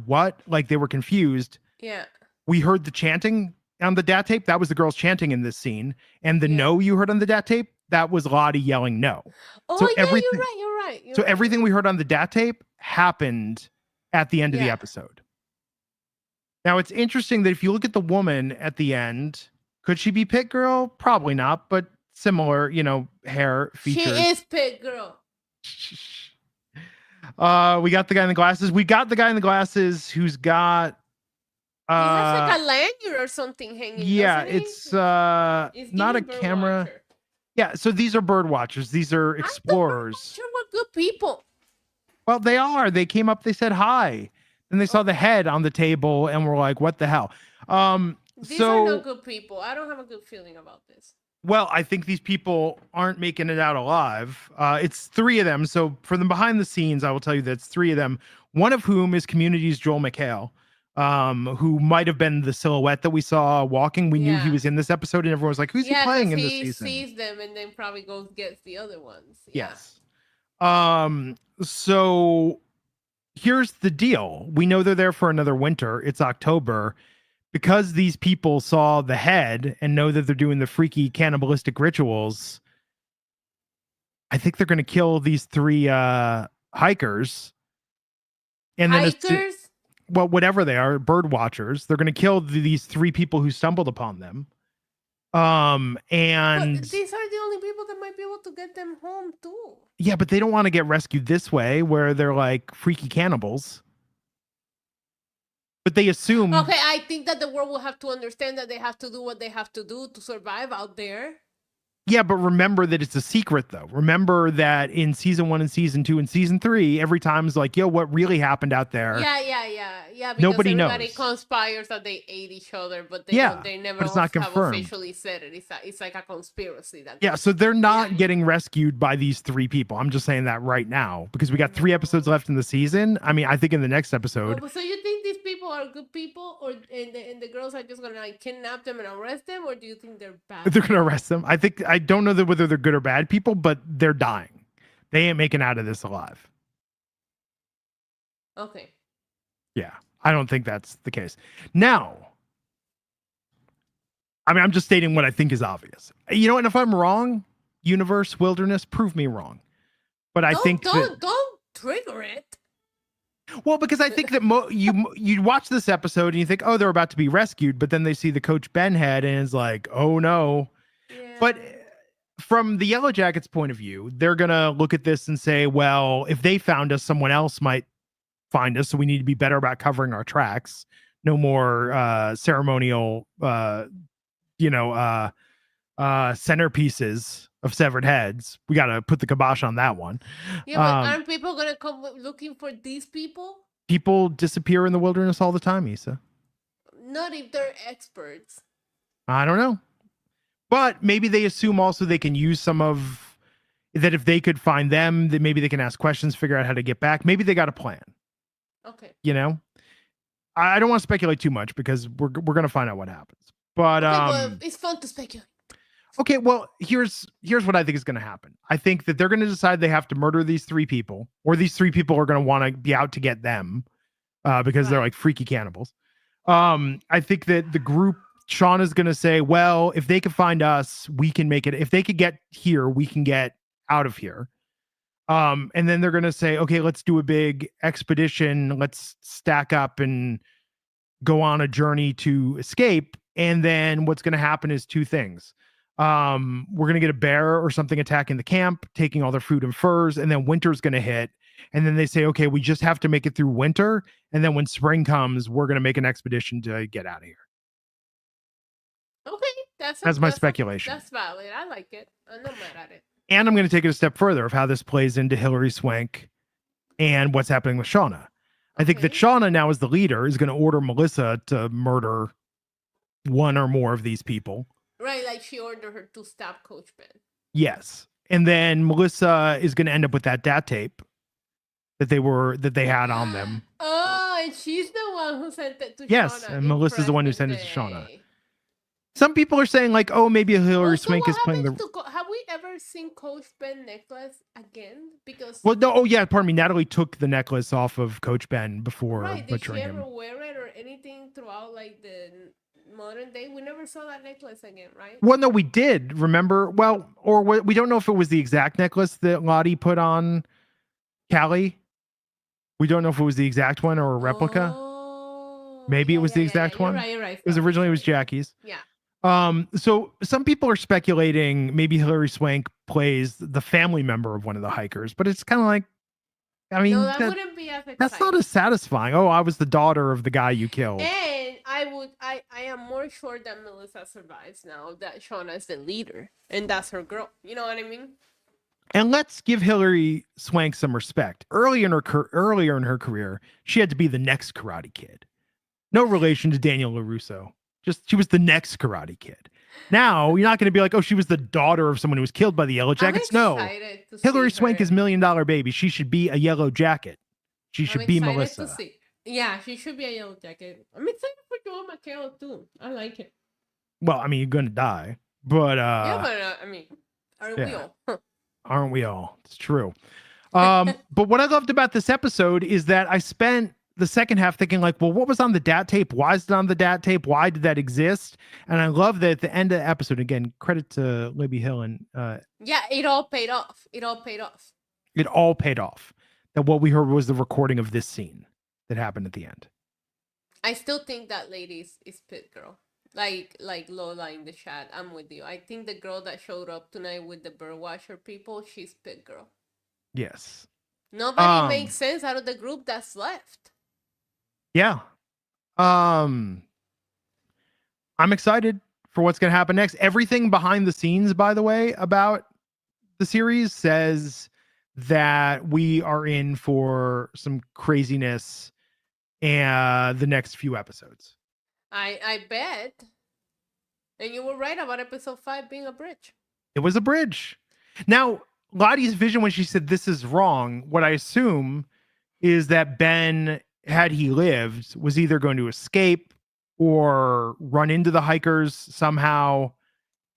what? Like they were confused. Yeah. We heard the chanting on the DAT tape. That was the girls chanting in this scene. And the Yeah. no you heard on the DAT tape, that was Lottie yelling no. Oh, So yeah, everything, you're right. so everything we heard on the DAT tape happened at the end of the Yeah. episode. Now it's interesting that if you look at the woman at the end, could she be Pit Girl? Probably not, but similar, hair features. She is Pit Girl. We got the guy in the glasses. We got the guy in the glasses who's got he has like a lanyard or something hanging. Yeah, doesn't he? it's not a bird camera. watcher. Yeah, so these are bird watchers. These are explorers. Sure, we're good people. Well, they are. They came up, they said hi. Then they saw the head on the table and were like, what the hell? These are not good people. I don't have a good feeling about this. Well, I think these people aren't making it out alive. It's three of them. So for the behind the scenes, I will tell you that it's three of them. One of whom is Community's Joel McHale, who might have been the silhouette that we saw walking. We knew he was in this episode, and everyone was like, "Who's he playing in this season?" He sees them and then probably goes gets the other ones. Yeah. Yes. So here's the deal. We know they're there for another winter. It's October. Because these people saw the head and know that they're doing the freaky cannibalistic rituals, I think they're going to kill these three hikers. And then well, whatever they are, bird watchers, they're going to kill these three people who stumbled upon them. And but these are the only people that might be able to get them home too. Yeah, but they don't want to get rescued this way where they're like freaky cannibals. But they assume... Okay, I think that the world will have to understand that they have to do what they have to do to survive out there. Yeah, but remember that it's a secret, though. Remember that in season 1 and season 2 and season 3, every time it's like, yo, what really happened out there? Yeah. Because nobody everybody knows. Conspires that they ate each other, but they never but it's not confirmed. have officially said it. It's like a conspiracy. So they're not getting rescued by these three people. I'm just saying that right now because we got 3 episodes left in the season. I mean, I think in the next episode. So you think these people are good people, or and the girls are just gonna like kidnap them and arrest them, or do you think they're bad? They're gonna arrest them. I don't know whether they're good or bad people, but they're dying. They ain't making out of this alive. Okay. Yeah, I don't think that's the case. Now, I mean, I'm just stating what I think is obvious. You know, and if I'm wrong, universe, wilderness, prove me wrong. But I think don't trigger it. Well, because I think that you watch this episode and you think, oh, they're about to be rescued, but then they see the Coach Ben head and it's like, oh no. Yeah. But from the Yellowjackets' point of view, they're gonna look at this and say, well, if they found us, someone else might find us, so we need to be better about covering our tracks. No more ceremonial centerpieces of severed heads. We got to put the kibosh on that one. Yeah, but aren't people going to come looking for these people? People disappear in the wilderness all the time, Issa. Not if they're experts. I don't know. But maybe they assume also they can use some of that. If they could find them, that maybe they can ask questions, figure out how to get back. Maybe they got a plan. Okay. You know, I don't want to speculate too much because we're going to find out what happens. But well, it's fun to speculate. Okay, well, here's what I think is going to happen. I think that they're going to decide they have to murder these 3 people, or these 3 people are going to want to be out to get them because they're like freaky cannibals. I think that the group, Shauna is going to say, well, if they could find us, we can make it. If they could get here, we can get out of here. And then they're going to say, okay, let's do a big expedition. Let's stack up and go on a journey to escape. And then what's going to happen is two things. We're going to get a bear or something attacking the camp, taking all their food and furs, and then winter's going to hit. And then they say, okay, we just have to make it through winter. And then when spring comes, we're going to make an expedition to get out of here. Okay, That's my speculation. That's valid. I like it. I'm not mad at it. And I'm going to take it a step further of how this plays into Hilary Swank and what's happening with Shauna. I think that Shauna now as the leader is going to order Melissa to murder one or more of these people. Right, like she ordered her to stab Coach Ben. Yes. And then Melissa is going to end up with that DAT tape that they had on them. Oh, and she's the one who sent it to Shauna. Yes, and Melissa's the one who sent it to Shauna. Some people are saying like, oh, maybe Hilary Swank is playing the. Have we ever seen Coach Ben necklace again? Because pardon me. Natalie took the necklace off of Coach Ben before butchering him. Did she ever wear it or anything throughout like the modern day? We never saw that necklace again, right? Well, no, we did. Remember? Well, or we don't know if it was the exact necklace that Lottie put on Callie. We don't know if it was the exact one or a replica. Maybe it was the exact one. You're right. It was originally Jackie's. Yeah. So some people are speculating maybe Hilary Swank plays the family member of one of the hikers, but it's kind of like, I mean, no, that wouldn't be as exciting. That's not as satisfying. Oh, I was the daughter of the guy you killed. And I am more sure that Melissa survives now that Shauna is the leader and that's her girl. You know what I mean? And let's give Hilary Swank some respect. Earlier in her career, she had to be the next Karate Kid. No relation to Daniel LaRusso. Just she was the next Karate Kid. Now you're not going to be like, oh, she was the daughter of someone who was killed by the Yellowjackets. No, Hilary Swank is $1 Million Baby. She should be a Yellow Jacket. She should be Melissa. Yeah, she should be a Yellowjacket. I'm excited for Joel McHale too. I like it. Well, I mean, you're going to die, but I mean, aren't we all? Aren't we all? It's true. But what I loved about this episode is that I spent the second half thinking like, well, what was on the DAT tape? Why is it on the DAT tape? Why did that exist? And I love that at the end of the episode, again, credit to Libby Hill and it all paid off. It all paid off. That what we heard was the recording of this scene that happened at the end. I still think that lady is Pit Girl. Like Lola in the chat, I'm with you. I think the girl that showed up tonight with the Birdwatcher people, she's Pit Girl. Yes. Nobody makes sense out of the group that's left. Yeah. I'm excited for what's going to happen next. Everything behind the scenes, by the way, about the series says that we are in for some craziness and the next few episodes. I bet. And you were right about episode 5 being a bridge. It was a bridge. Now, Lottie's vision when she said this is wrong, what I assume is that Ben, had he lived, was either going to escape or run into the hikers somehow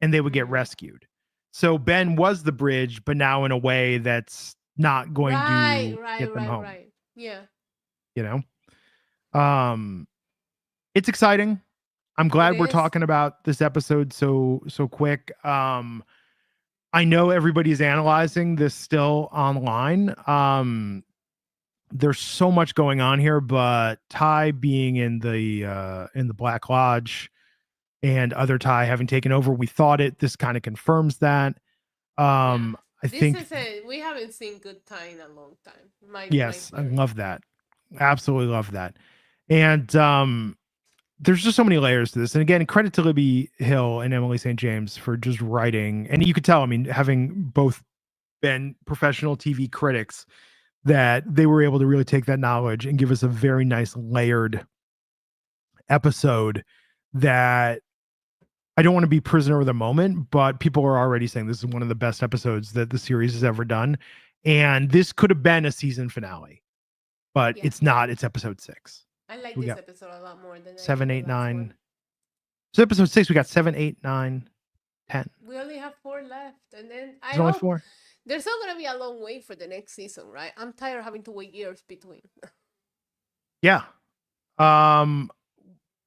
and they would get rescued. So Ben was the bridge, but now in a way that's not going to get them home. Right. Yeah. You know? It's exciting. I'm glad we're talking about this episode so quick. I know everybody's analyzing this still online. There's so much going on here, but Ty being in the Black Lodge and other Ty having taken over, we thought this kind of confirms that. I think we haven't seen good Ty in a long time. Yes, I love that. Absolutely love that. And there's just so many layers to this. And again, credit to Libby Hill and Emily St. James for just writing. And you could tell, I mean, having both been professional TV critics, that they were able to really take that knowledge and give us a very nice layered episode that I don't want to be prisoner of the moment, but people are already saying this is one of the best episodes that the series has ever done. And this could have been a season finale, but it's not. It's episode 6. I like this episode a lot more than 7, 8, 9. So episode 6, we got 7, 8, 9, 10. We only have 4 left. And then There's only 4. There's still going to be a long wait for the next season, right? I'm tired of having to wait years between. Yeah.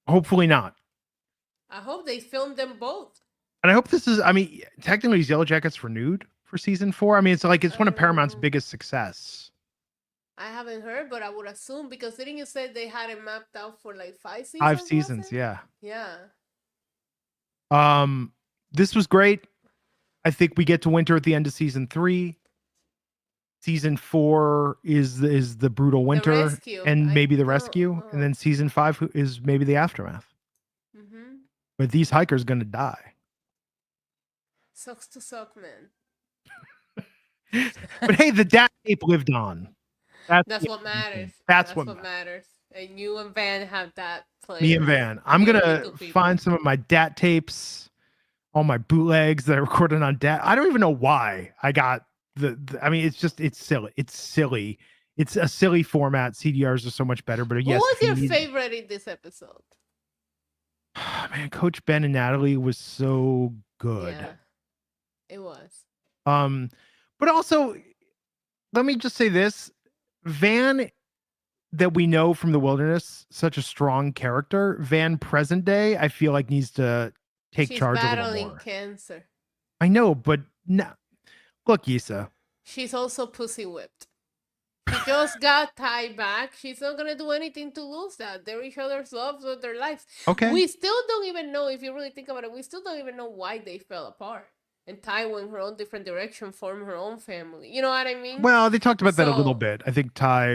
Hopefully not. I hope they filmed them both. And I hope this is, I mean, technically Yellowjackets renewed for season 4? I mean, it's one of Paramount's Um, biggest success. I haven't heard, but I would assume because didn't you say they had it mapped out for like 5 5 seasons, was seasons, it? yeah. Yeah. Um, this was great. I think we get to winter at the end of season 3. Season 4 is the brutal The winter rescue. and I maybe the don't. rescue, and then season 5 is maybe the aftermath. Mm-hmm. But these hikers gonna die. Sucks to suck, man. But hey, the dad tape lived on. That's The what important matters. thing. That's That's what what matters. matters. And you and Van have that Me and players. Van. I'm The only gonna two people. find some of my DAT tapes, all my bootlegs that I recorded on DAT. I don't even know why I got I mean, it's silly. It's silly. It's a silly format. CDRs are so much better. But What yes, was if you your need, favorite in this episode? man, Coach Ben and Natalie was so good. Yeah, it was. Um, but also, let me just say this: Van, that we know from the wilderness, such a strong character. Van present day, I feel like needs to take She's charge a little battling more. cancer. I know, but no. Look, Issa. She's also pussy whipped. She just got Ty back. She's not gonna do anything to lose that. They're each other's loves with their lives. Okay. We still don't even know, if you really think about it, we still don't even know why they fell apart. And Ty went her own different direction, formed her own family. You know what I mean? Well, they talked about that a little So, bit. I think Ty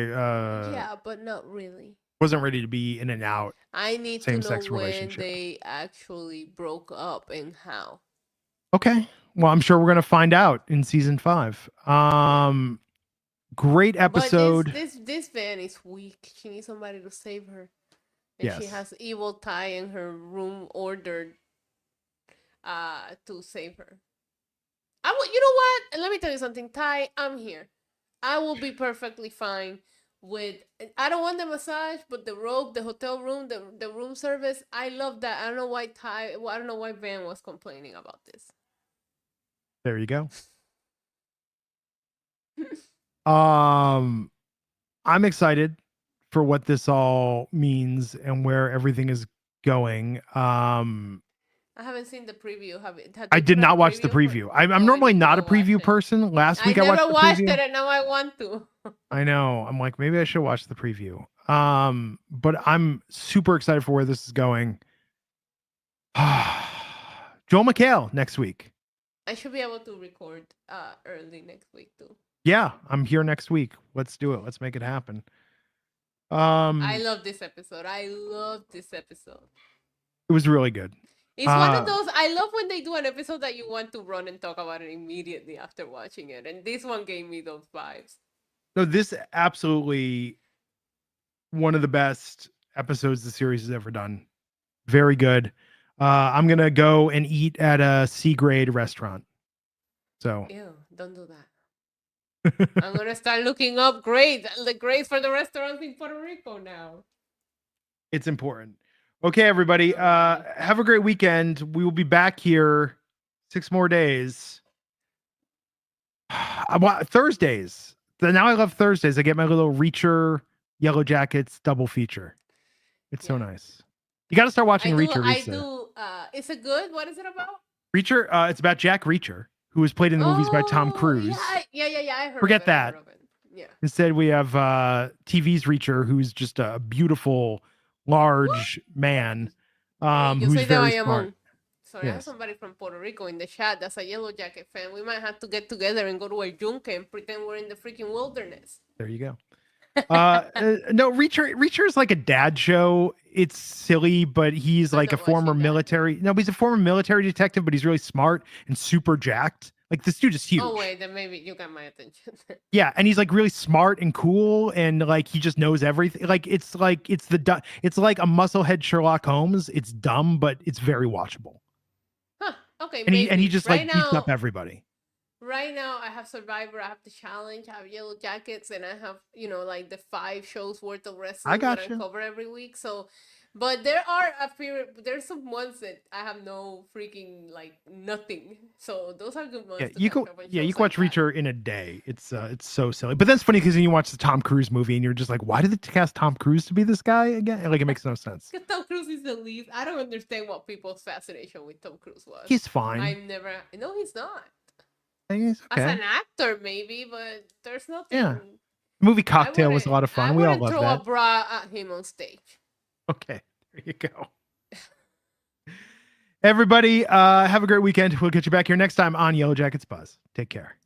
yeah, but not really. wasn't ready to be in and out I need to know same-sex when relationship. they actually broke up and how. Okay. Well, I'm sure we're gonna find out in season 5. Great episode. But this Van is weak. She needs somebody to save her. And Yes. she has evil Ty in her room ordered to save her. You know what? Let me tell you something, Ty. I'm here. I will be perfectly fine with. I don't want the massage, but the robe, the hotel room, the room service. I love that. I don't know why Ty. I don't know why Van was complaining about this. There you go. I'm excited for what this all means and where everything is going. I haven't seen the preview. I did not watch the preview. I'm normally not a preview person. Last week I never watched the preview. it, and now I want to. I know. I'm like, maybe I should watch the preview. But I'm super excited for where this is going. Joel McHale next week. I should be able to record early next week too. Yeah, I'm here next week. Let's do it. Let's make it happen. I love this episode. It was really good. It's one of those. I love when they do an episode that you want to run and talk about it immediately after watching it, and this one gave me those vibes. No, this absolutely one of the best episodes the series has ever done. Very good. I'm gonna go and eat at a C grade restaurant. So Ew, don't do that. I'm gonna start looking up the grades for the restaurants in Puerto Rico now. It's important. Okay, everybody. Have a great weekend. We will be back here 6 more days. Thursdays. Now I love Thursdays. I get my little Reacher Yellowjackets double feature. It's so nice. You got to start watching Reacher. I do. Is it good? What is it about? Reacher. It's about Jack Reacher, who was played in the movies by Tom Cruise. Yeah. I heard. Forget of it, that. Yeah. Instead, we have TV's Reacher, who's just a beautiful, large man, who's very smart. Sorry, I have somebody from Puerto Rico in the chat that's a Yellowjacket fan. We might have to get together and go to a yunque and pretend we're in the freaking wilderness. There you go. No, Reacher is like a dad show. It's silly, but he's like a former military. No, he's a former military detective, but he's really smart and super jacked. Like this dude is huge. Oh wait, then maybe you got my attention. Yeah, and he's like really smart and cool, and like he just knows everything. It's like a musclehead Sherlock Holmes. It's dumb, but it's very watchable. Huh. Okay. And he just beats up everybody. Right now, I have Survivor, I have The Challenge, I have Yellowjackets, and I have the 5 shows worth of wrestling that I cover every week. So, but there's some ones that I have no freaking nothing. So those are good ones. You can watch Reacher in a day. It's so silly. But that's funny because then you watch the Tom Cruise movie and you're just like, why did they cast Tom Cruise to be this guy again? Like it makes no sense. Because Tom Cruise is the least. I don't understand what people's fascination with Tom Cruise was. He's fine. No, he's not. It's As okay. an actor, maybe, but there's nothing. Yeah. Movie Cocktail was a lot of I fun. We all wouldn't love throw a that. bra at him on stage. Okay. There you go. Everybody, have a great weekend. We'll get you back here next time on Yellow Jackets Buzz. Take care.